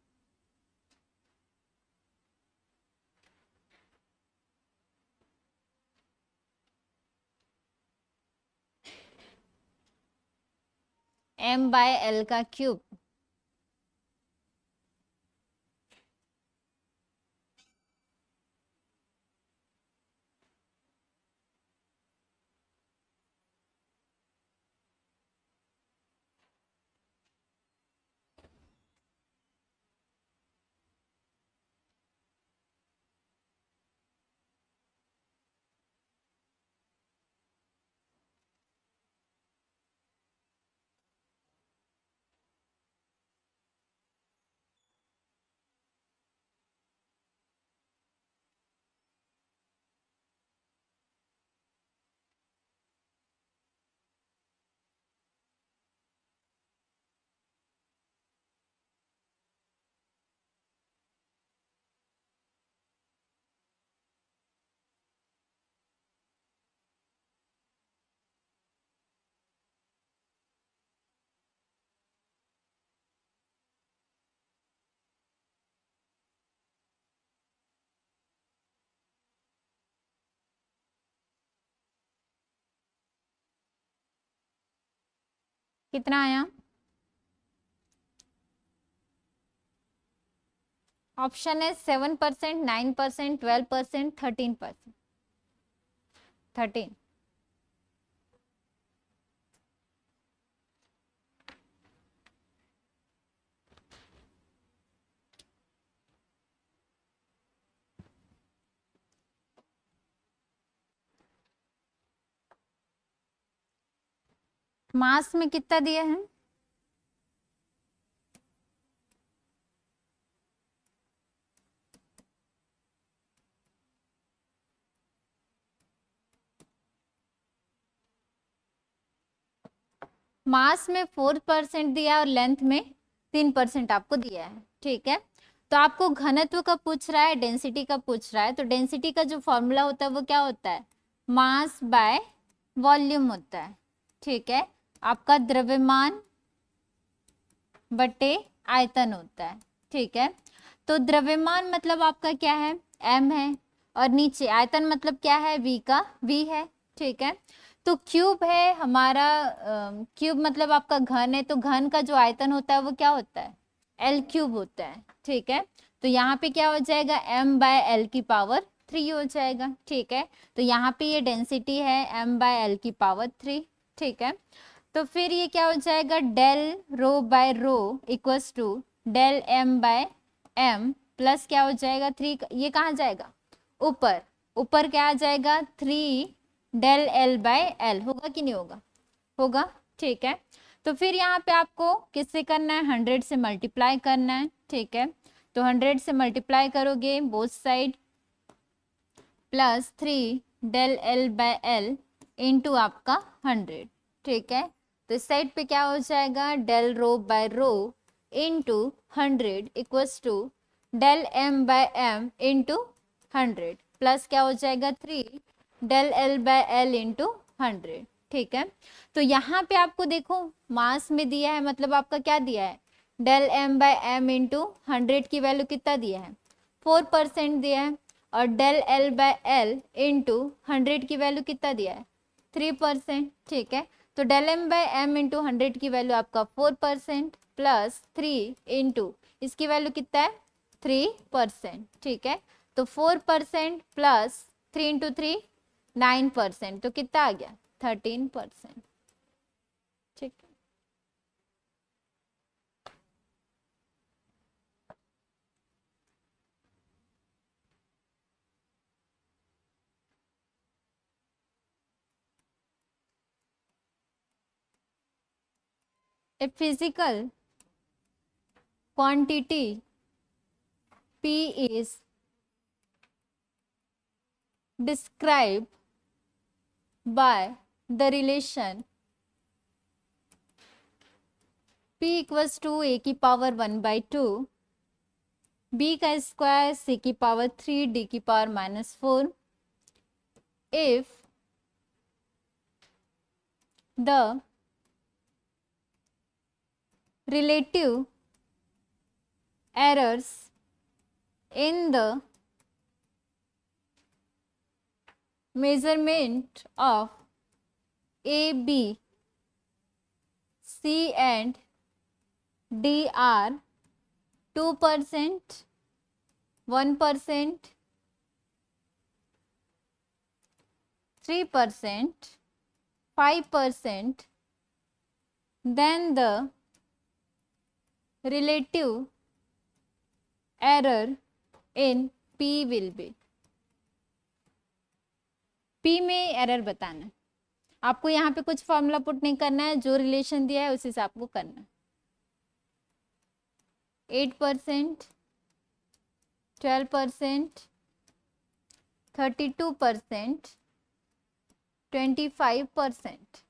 M/L का क्यूब। कितना आया? ऑप्शन है 7%, 9%, 12%, 13%। 13। मास में कितना दिया है? मास में 4% दिया और लेंथ में 3% आपको दिया है, ठीक है। तो आपको घनत्व का पूछ रहा है, डेंसिटी का पूछ रहा है, तो डेंसिटी का जो फॉर्मूला होता है वो क्या होता है? मास बाय वॉल्यूम होता है, ठीक है। आपका द्रव्यमान बटे आयतन होता है, ठीक है। तो द्रव्यमान मतलब आपका क्या है? m है, और नीचे आयतन मतलब क्या है? v का v है, ठीक है। तो क्यूब है हमारा, क्यूब मतलब आपका घन है, तो घन का जो आयतन होता है वो क्या होता है? L क्यूब होता है, ठीक है। तो यहाँ पे क्या हो जाएगा? m/L की पावर 3 हो जाएगा, ठीक है। तो यहाँ पे ये डेंसिटी है m/L की पावर 3, ठीक है। तो फिर ये क्या हो जाएगा? Del rho by rho equals to del m/m plus क्या हो जाएगा? 3, ये कहाँ जाएगा? ऊपर, ऊपर क्या आ जाएगा? 3 डेल L/L होगा कि नहीं होगा? होगा, ठीक है। तो फिर यहाँ पे आपको किससे करना है? 100 से मल्टीप्लाई करना है, ठीक है। तो 100 से मल्टीप्लाई करोगे both side, plus 3 del L/L into आपका 100, ठीक है। तो इस साइड पे क्या हो जाएगा? Del rho by rho into 100 equals to del m/m into 100 plus क्या हो जाएगा? 3 डेल L/L इंटू 100, ठीक है। तो यहाँ पे आपको देखो मास में दिया है, मतलब आपका क्या दिया है? डेल m/m इंटू 100 की वैल्यू कितना दिया है? 4% दिया है, और डेल L/L इंटू 100 की वैल्यू कितना दिया है? 3%, ठीक है। तो डेल m/m इंटू 100 की वैल्यू आपका 4% प्लस 3 इंटू इसकी वैल्यू कितना है? 3%, ठीक है। तो 4% प्लस 3 इंटू 3 9%, तो कितना आ गया 13%। ठीक है, a physical quantity P is described by the relation P equals to a की पावर 1/2 b का स्क्वायर c की पावर 3 d की power -4 if the relative errors in the measurement of a b c and d are 2%, 1%, 3%, 5%, then the relative error in P will be। P में error बताना है आपको, यहाँ पे कुछ फॉर्मूला पुट नहीं करना है, जो रिलेशन दिया है उसी से आपको करना है। 8%, 12%, 32%, 25%।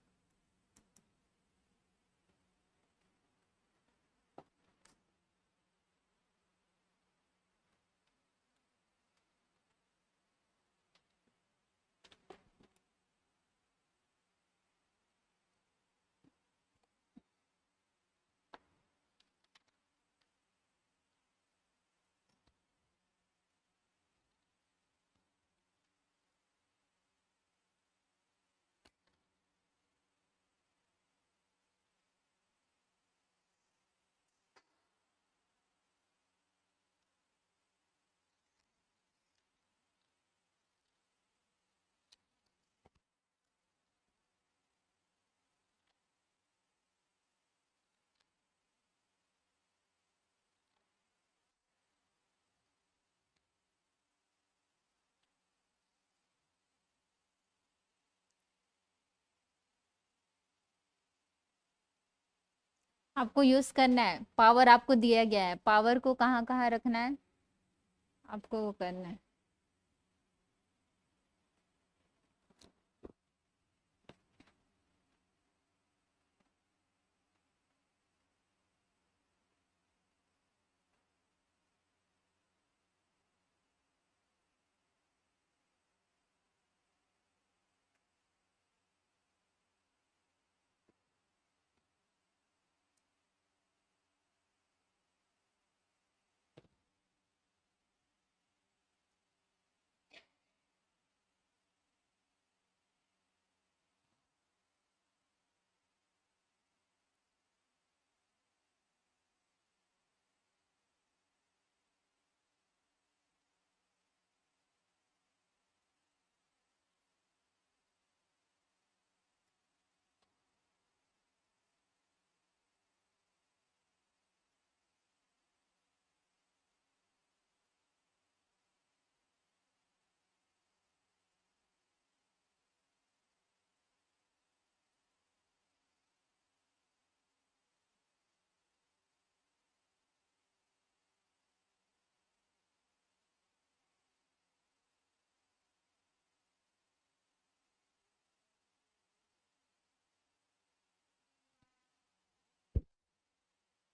आपको यूज करना है, पावर आपको दिया गया है, पावर को कहाँ कहाँ रखना है आपको वो करना है।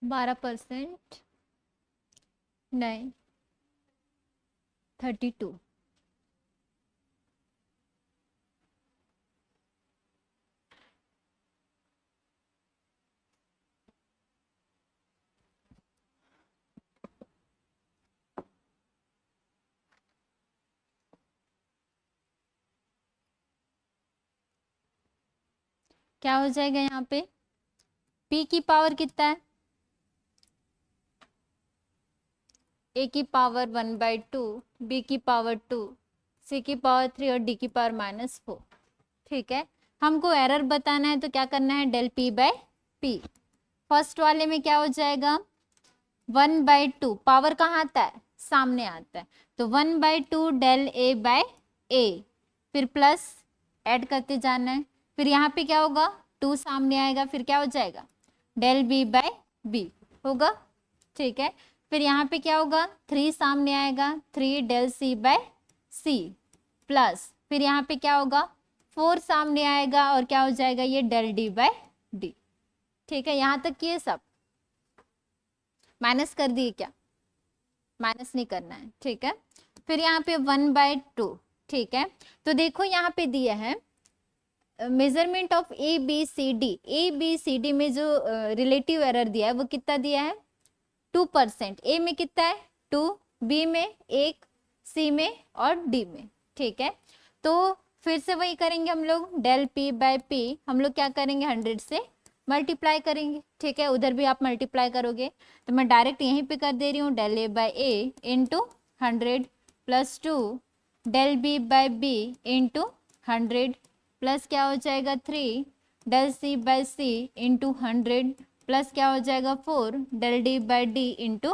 बारह परसेंट नहीं 32। क्या हो जाएगा यहाँ पे, P की पावर कितना है, a की पावर 1/2, b की पावर 2, सी की पावर 3 और डी की पावर -4। ठीक है, हमको एरर बताना है तो क्या करना है, del p by p. First वाले में क्या हो जाएगा, 1/2, पावर कहाँ आता है, सामने आता है, तो 1/2 डेल ए बाय ए, फिर प्लस ऐड करते जाना है, फिर यहाँ पे क्या होगा, 2 सामने आएगा, फिर क्या हो जाएगा, डेल बी बाय बी होगा। ठीक है, फिर यहाँ पे क्या होगा, 3 सामने आएगा, 3 del C by C, plus फिर यहाँ पे क्या होगा, 4 सामने आएगा और क्या हो जाएगा, ये डेल डी बाय डी। ठीक है, यहाँ तक ये सब माइनस कर दिए क्या, माइनस नहीं करना है। ठीक है, फिर यहाँ पे 1/2। ठीक है, तो देखो यहाँ पे दिया है measurement of A B C D. A B C D में जो रिलेटिव एरर दिया है वो कितना दिया है, 2%। ए में कितना है 2, बी में 1, सी में और डी में। ठीक है, तो फिर से वही करेंगे हम लोग, डेल पी बाय पी हम लोग क्या करेंगे, 100 से मल्टीप्लाई करेंगे। ठीक है, उधर भी आप मल्टीप्लाई करोगे, तो मैं डायरेक्ट यहीं पे कर दे रही हूँ, del A by A into 100 plus 2 del B by B into 100 plus क्या हो जाएगा 3 del C by C into 100 plus क्या हो जाएगा 4 del D by D into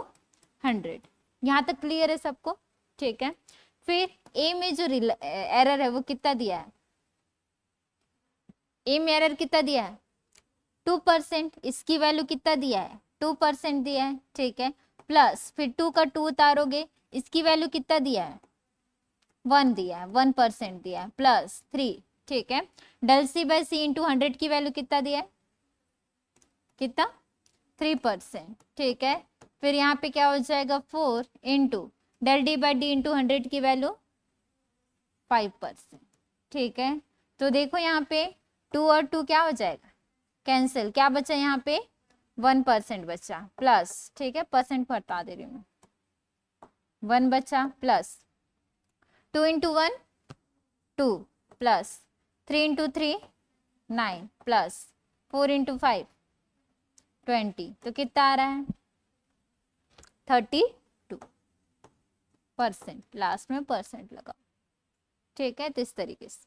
100। यहाँ तक क्लियर है सबको। ठीक है, फिर ए में जो एरर है वो कितना दिया है, ए में एरर कितना दिया है 2%, इसकी वैल्यू कितना दिया है 2% दिया है। ठीक है, प्लस फिर 2 का 2 उतारोगे, इसकी वैल्यू कितना दिया है 1 दिया है, 1% दिया है, प्लस 3। ठीक है, del C by C into 100 की वैल्यू कितना दिया है, कितना 3%। ठीक है, फिर यहाँ पे क्या हो जाएगा 4 into del d by d into 100 की वैल्यू 5%। ठीक है, तो देखो यहाँ पे 2 और 2 क्या हो जाएगा, कैंसिल, क्या बचा यहाँ पे 1% बचा, प्लस ठीक है परसेंट बता दे रही हूँ मैं, 1 बचा, plus 2 into 1 2 plus 3 into 3 9 plus 4 into 5 20, तो कितना आ रहा है 32%, लास्ट में परसेंट लगा। ठीक है, तो इस तरीके से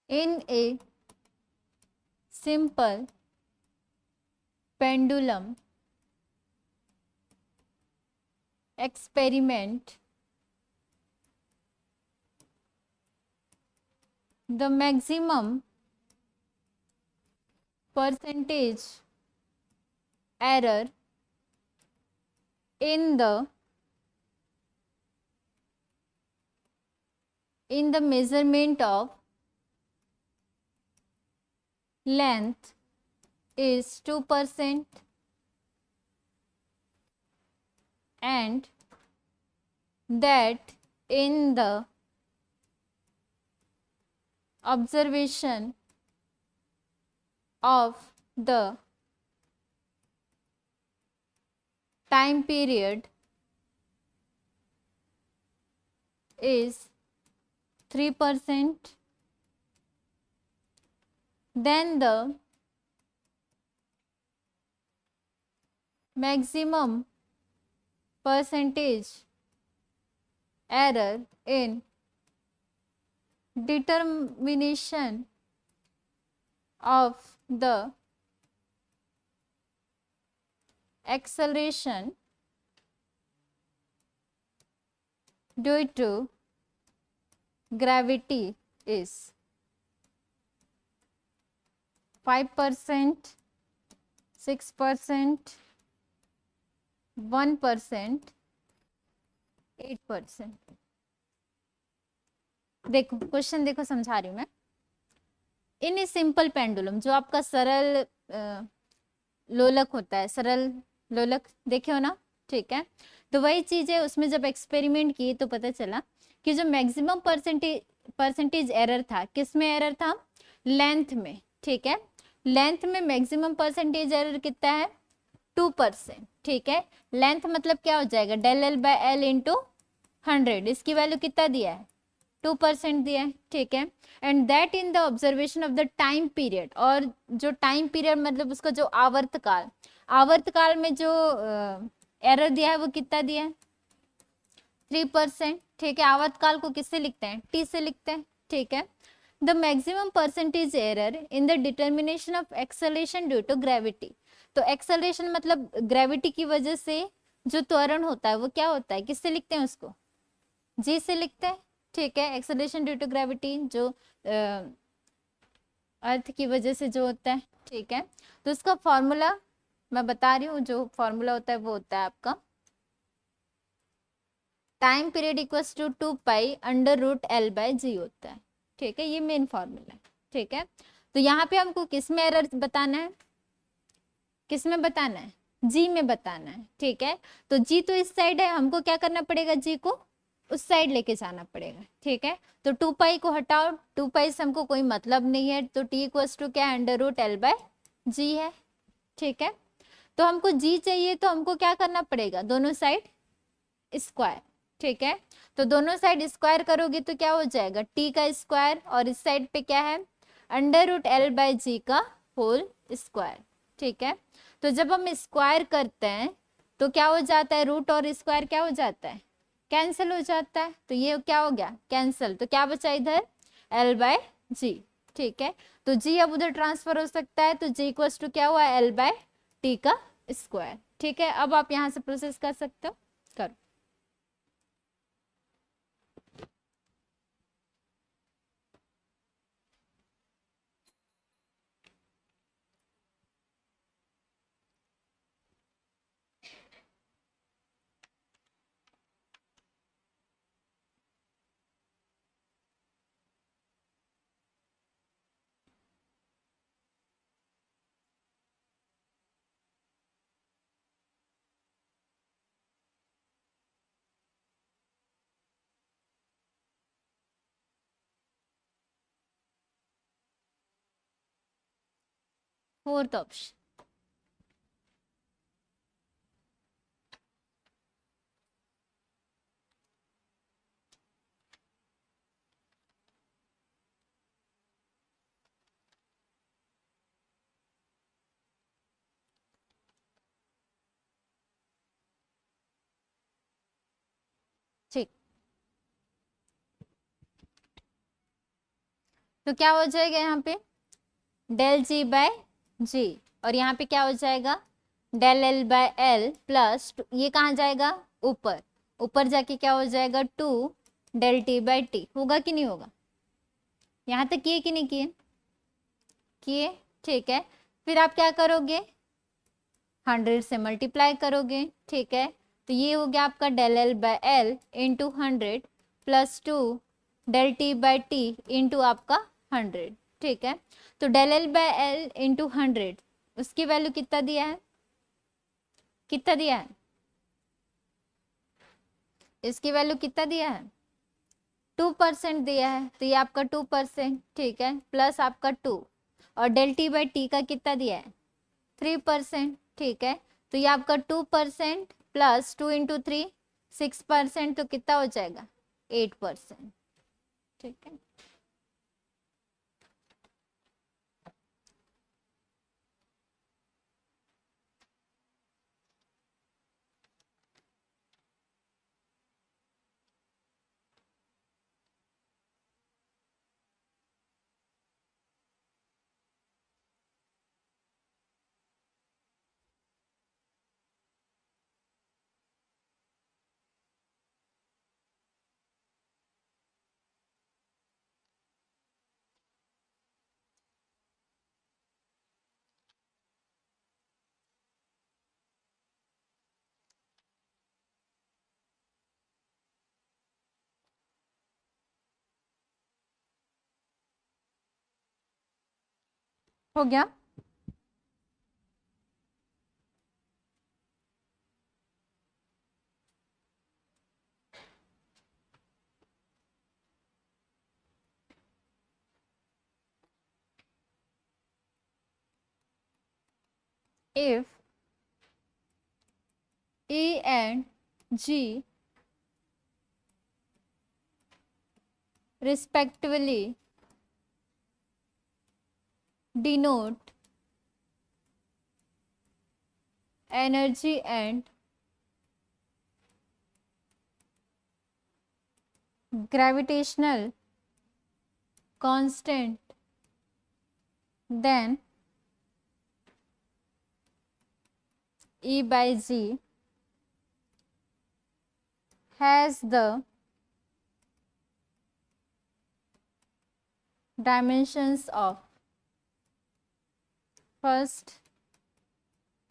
in a simple pendulum experiment, the maximum percentage error in the measurement of length is 2% and that in the observation of the time period is 3%, then the maximum percentage error in determination of the acceleration due to gravity is 5%, 6%, 1%, 8%। देखो question देखो, समझा रही हूँ मैं। इन a simple pendulum, जो आपका सरल लोलक होता है, सरल लोलक देखे हो ना, ठीक है। तो वही चीज है, उसमें जब एक्सपेरिमेंट किए तो पता चला कि जो मैक्सिमम परसेंटेज एरर था, किस में एरर था? लेंथ में, ठीक है। लेंथ में मैक्सिमम परसेंटेज एरर कितना है? 2%, ठीक है। लेंथ मतलब क्या हो जाएगा? Del l by l into 100। इसकी वैल्यू कितना दिया है? 2% दिया है, ठीक है। And that in the observation of the time period, और जो टाइम पीरियड मतलब उसका जो आवर्तकाल, आवर्तकाल में जो एरर दिया है वो कितना दिया है? 3%, ठीक है। आवर्तकाल को किससे लिखते हैं? टी से लिखते हैं, ठीक है। The maximum percentage error in the determination of acceleration due to gravity. तो एक्सेलरेशन मतलब ग्रेविटी की वजह से जो त्वरण होता है वो क्या होता है? किससे लिखते हैं उसको? जी से लिखते हैं, ठीक है। एक्सेलरेशन ड्यू टू ग्रेविटी जो अर्थ की वजह से जो होता है, ठीक है। तो उसका फॉर्मूला मैं बता रही हूँ, जो फॉर्मूला होता है वो होता है आपका time period equals to 2 pi under root L by G होता है, ठीक है। ये मेन फॉर्मूला है, ठीक है। तो यहाँ पे हमको किस में एरर बताना है? किस में बताना है? जी में बताना है, ठीक है। तो जी तो इस साइड है, हमको क्या करना पड़ेगा? जी को उस साइड लेके जाना पड़ेगा, ठीक है। तो 2 पाई को हटाओ, 2 पाई से हमको कोई मतलब नहीं है, तो टी इक्वल्स टू क्या है? अंडर रूट एल बाय जी है, ठीक है। तो हमको जी चाहिए, तो हमको क्या करना पड़ेगा? दोनों साइड स्क्वायर, ठीक है। तो दोनों साइड स्क्वायर करोगे तो क्या हो जाएगा? टी का स्क्वायर, और इस साइड पे क्या है? अंडर रूट एल बाय जी का होल स्क्वायर, ठीक है। तो जब हम स्क्वायर करते हैं तो क्या हो जाता है? रूट और स्क्वायर क्या हो जाता है? कैंसिल हो जाता है। तो ये क्या हो गया? कैंसिल। तो क्या बचा इधर? एल बाय जी, ठीक है। तो जी अब उधर ट्रांसफर हो सकता है, तो जी इक्वल्स टू क्या हुआ? एल बाय टी का स्क्वायर, ठीक है। अब आप यहाँ से प्रोसेस कर सकते हो, करो। Fourth option. ठीक, तो क्या हो जाएगा यहाँ पे? डेल जी बाय जी, और यहाँ पे क्या हो जाएगा? Del l by l plus, ये कहाँ जाएगा? ऊपर। ऊपर जाके क्या हो जाएगा? 2 डेल टी बाय टी। होगा कि नहीं होगा? यहाँ तक किए कि नहीं किए? किए, ठीक है। फिर आप क्या करोगे? 100 से मल्टीप्लाई करोगे, ठीक है। तो ये हो गया आपका del l by l into 100 plus 2 del t by t into आपका 100, ठीक है। तो del l by l into 100, उसकी वैल्यू कितना दिया है? कितना दिया है? इसकी वैल्यू कितना दिया है? 2% दिया है, तो ये आपका 2%, ठीक है, प्लस आपका 2, और डेल टी बाई टी का कितना दिया है? 3%, ठीक है। तो ये आपका 2% प्लस 2 × 3 6%, तो कितना हो जाएगा? 8%, ठीक है। हो गया। if E and G respectively denote energy and gravitational constant, then E by G has the dimensions of first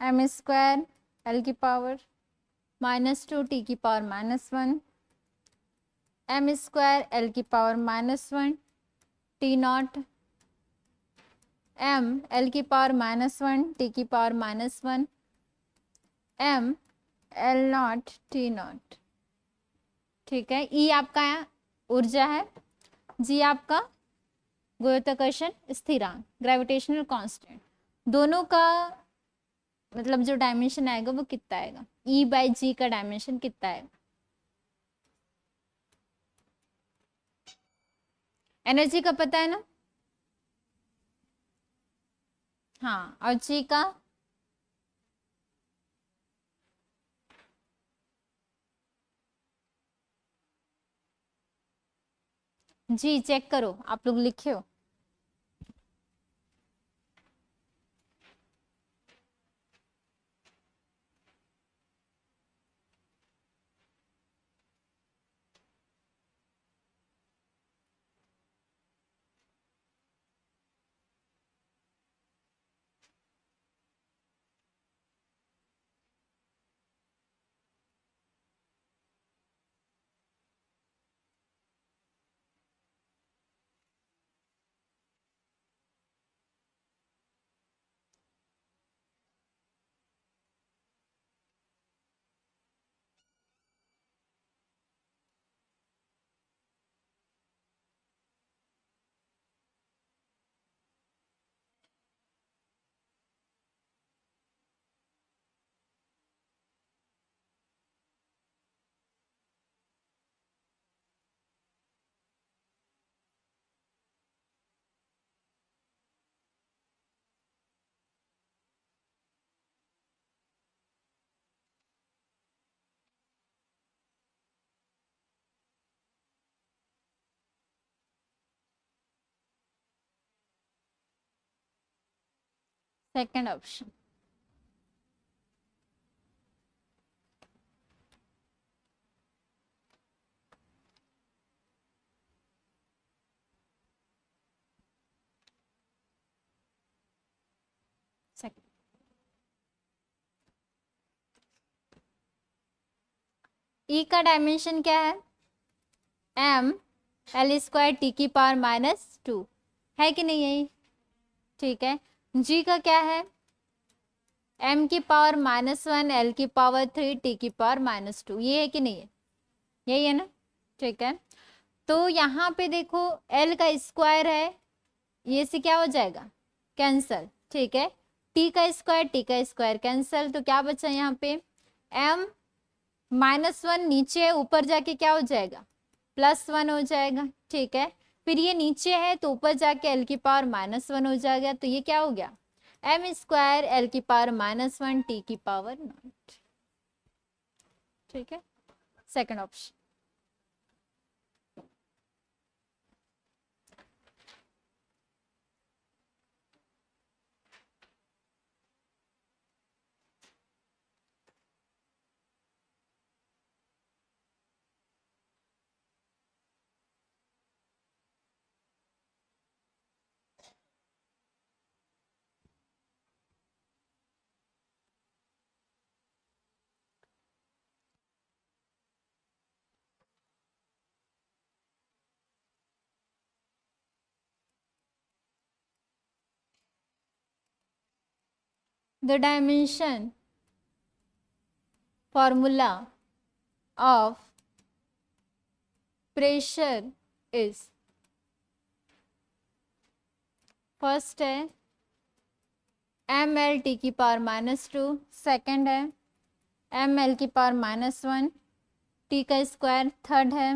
m square L की पावर -2 t की पावर -1 m स्क्वायर L की power -1 t not m L की power -1 t की power -1 m L not t not. ठीक है, E आपका ऊर्जा है, G आपका गुरुत्वाकर्षण स्थिरांक ग्रेविटेशनल कांस्टेंट। दोनों का मतलब जो डायमेंशन आएगा वो कितना आएगा, E बाई जी का डायमेंशन कितना आएगा। एनर्जी का पता है ना, हाँ, और जी का जी चेक करो, आप लोग लिखे हो। Second option, second. E का डायमेंशन क्या है, m L स्क्वायर टी की पावर -2 है कि नहीं है, ठीक है। G का क्या है, m की पावर -1 L की पावर 3 t की पावर -2, ये है कि नहीं है, यही है ना, ठीक है। तो यहाँ पे देखो L का स्क्वायर है, ये से क्या हो जाएगा, कैंसल, ठीक है। t का स्क्वायर कैंसल, तो क्या बचा यहाँ पे, m -1 नीचे ऊपर जाके क्या हो जाएगा, +1 हो जाएगा, ठीक है। फिर ये नीचे है तो ऊपर जाके L की पावर -1 हो जाएगा, तो ये क्या हो गया, m स्क्वायर L की पावर -1 t की पावर नॉट, ठीक है। Second option. The dimension formula of pressure is, first है एम एल टी की पावर -2, सेकेंड है एम एल की पावर -1 टी का स्क्वायर, थर्ड है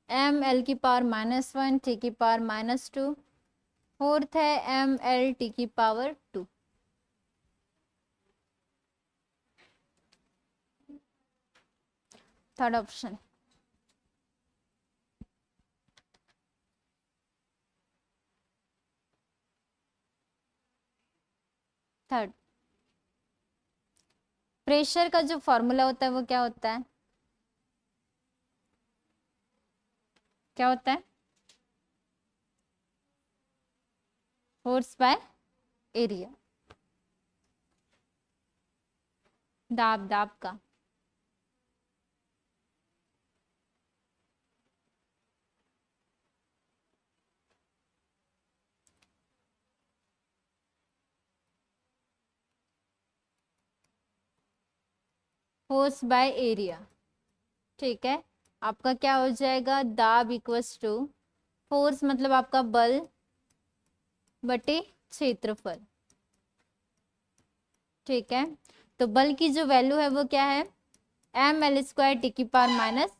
एम एल की पावर -1 टी की पावर -2, फोर्थ है एम एल टी की power 2। Third option. Third, pressure का जो फॉर्मूला होता है वो क्या होता है? क्या होता है? फोर्स बाय एरिया, दाब दाब का। फोर्स बाय एरिया, ठीक है। आपका क्या हो जाएगा? दाब इक्वल्स टू फोर्स, मतलब आपका बल बटे क्षेत्रफल, ठीक है। तो बल की जो वैल्यू है वो क्या है? एम एल स्क्वायर टी की power minus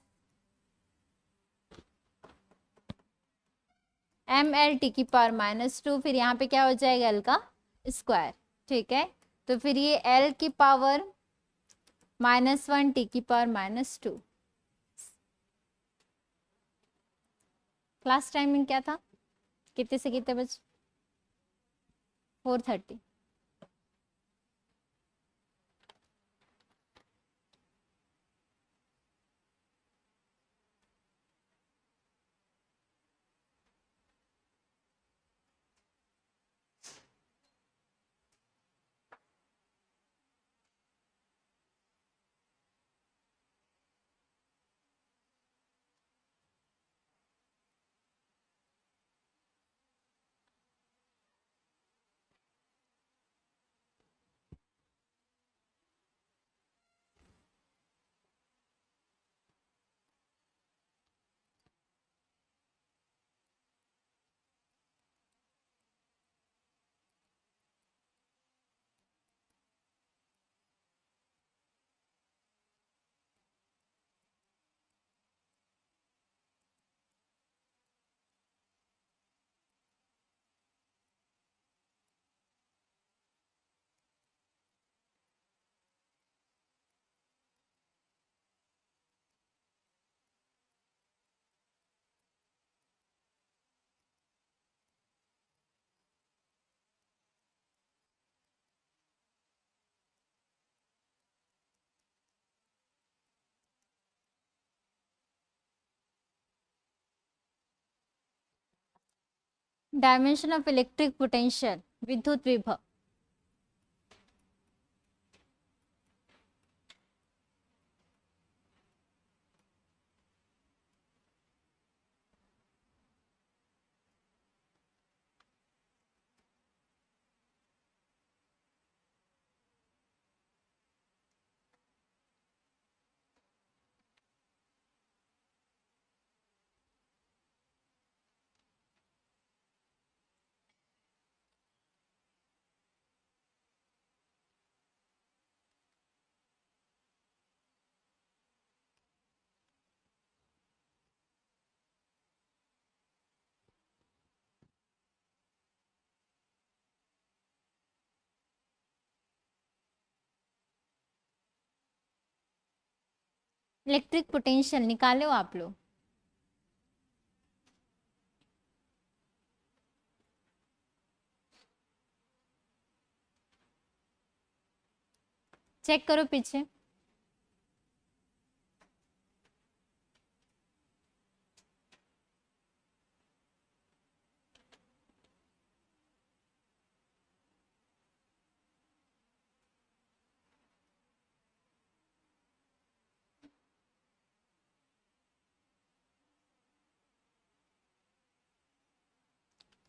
M L T की पावर -2, फिर यहाँ पे क्या हो जाएगा? एल का स्क्वायर, ठीक है। तो फिर ये एल की पावर -1 टी की पावर -2। क्लास टाइमिंग क्या था? कितने से कितने बजे? 4:30। डायमेंशन ऑफ इलेक्ट्रिक पोटेंशियल, विद्युत विभव। इलेक्ट्रिक पोटेंशियल निकाले हो आप लोग? चेक करो पीछे।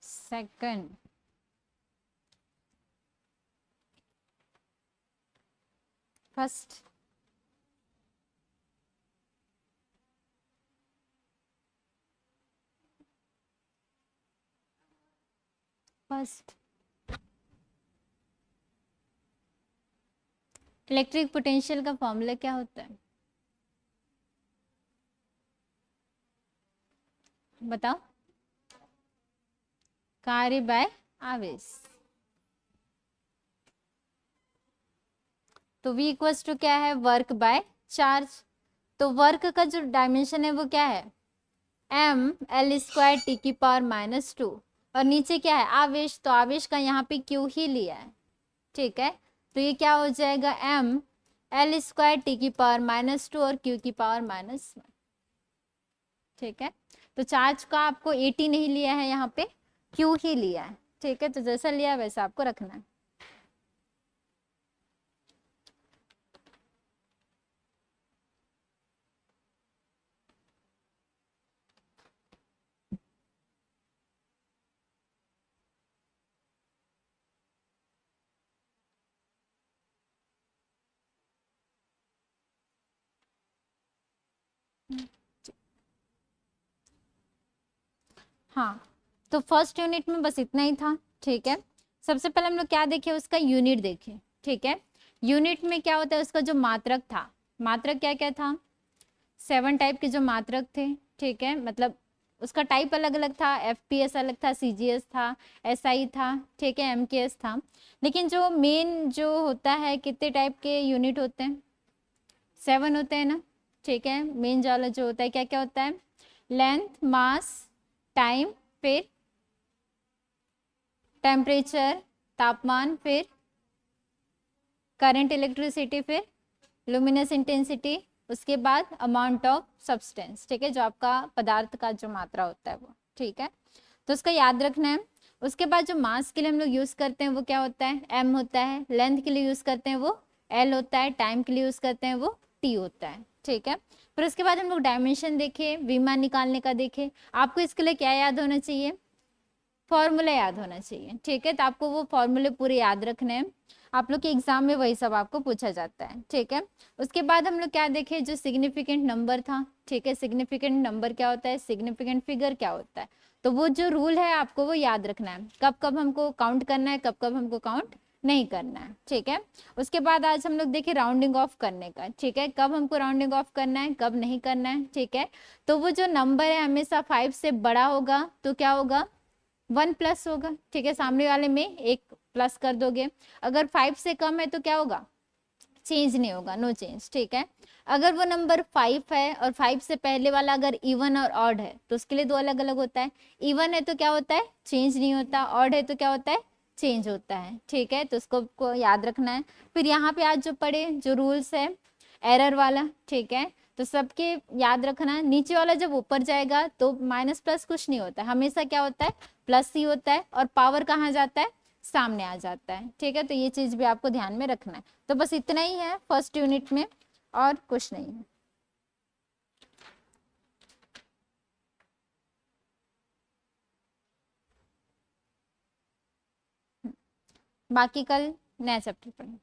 Second, first first electric potential का फॉर्मूला क्या होता है, बताओ। कार्य बाय आवेश। तो V इक्वल्स टू क्या है, वर्क बाय चार्ज। तो वर्क का जो डायमेंशन है वो क्या है, ml² टी की पावर -2, और नीचे क्या है, आवेश। तो आवेश का यहाँ पे Q ही लिया है, ठीक है। तो ये क्या हो जाएगा, ml² टी की पावर -2 और Q की पावर -1, ठीक है। तो चार्ज का आपको 80 नहीं लिया है, यहाँ पे Q ही लिया है, ठीक है। तो जैसा लिया वैसा आपको रखना है। हाँ, तो फर्स्ट यूनिट में बस इतना ही था, ठीक है। सबसे पहले हम लोग क्या देखे, उसका यूनिट देखे, ठीक है। यूनिट में क्या होता है, उसका जो मात्रक था, मात्रक क्या क्या था, 7 टाइप के जो मात्रक थे, ठीक है। मतलब उसका टाइप अलग अलग था, FPS अलग था, CGS था, SI था, ठीक है, MKS था। लेकिन जो मेन जो होता है, कितने टाइप के यूनिट होते हैं, 7 होते हैं ना, ठीक है। मेन वाला जो होता है क्या क्या होता है, लेंथ, मास, टाइम, फिर टेम्परेचर, तापमान, फिर करंट, इलेक्ट्रिसिटी, फिर लुमिनस इंटेंसिटी, उसके बाद अमाउंट ऑफ सब्सटेंस, ठीक है, जो आपका पदार्थ का जो मात्रा होता है वो, ठीक है। तो उसका याद रखना है। उसके बाद जो मास के लिए हम लोग यूज करते हैं वो क्या होता है, m होता है। लेंथ के लिए यूज करते हैं वो l होता है। टाइम के लिए यूज करते हैं वो t होता है, ठीक है। फिर उसके बाद हम लोग डायमेंशन देखे, विमा निकालने का देखे। आपको इसके लिए क्या याद होना चाहिए, फॉर्मूला याद होना चाहिए, ठीक है। तो आपको वो फॉर्मूले पूरे याद रखने हैं, आप लोग के एग्जाम में वही सब आपको पूछा जाता है, ठीक है। उसके बाद हम लोग क्या देखे, जो सिग्निफिकेंट नंबर था, ठीक है। सिग्निफिकेंट नंबर क्या होता है, सिग्निफिकेंट फिगर क्या होता है। तो वो जो रूल है आपको वो याद रखना है, कब कब हमको काउंट करना है, कब कब हमको काउंट नहीं करना है, ठीक है। उसके बाद आज हम लोग देखे राउंडिंग ऑफ करने का, ठीक है, कब हमको राउंडिंग ऑफ करना है, कब नहीं करना है, ठीक है। तो वो जो नंबर है हमेशा 5 से बड़ा होगा तो क्या होगा, 1 प्लस होगा, ठीक है। सामने वाले में एक प्लस कर दोगे। अगर 5 से कम है तो क्या होगा, चेंज नहीं होगा, नो चेंज, ठीक है। अगर वो नंबर 5 है और 5 से पहले वाला अगर इवन और ऑड है तो उसके लिए दो अलग अलग होता है। इवन है तो क्या होता है, चेंज नहीं होता। ऑड है तो क्या होता है, चेंज होता है, ठीक है। तो उसको को याद रखना है। फिर यहाँ पे आज जो पढ़े जो रूल्स है एरर वाला, ठीक है। तो सबके याद रखना है। नीचे वाला जब ऊपर जाएगा तो माइनस प्लस कुछ नहीं होता है, हमेशा क्या होता है, प्लस ही होता है। और पावर कहाँ जाता है, सामने आ जाता है, ठीक है। तो ये चीज भी आपको ध्यान में रखना है। तो बस इतना ही है फर्स्ट यूनिट में, और कुछ नहीं है। बाकी कल नया चैप्टर पढ़ेंगे।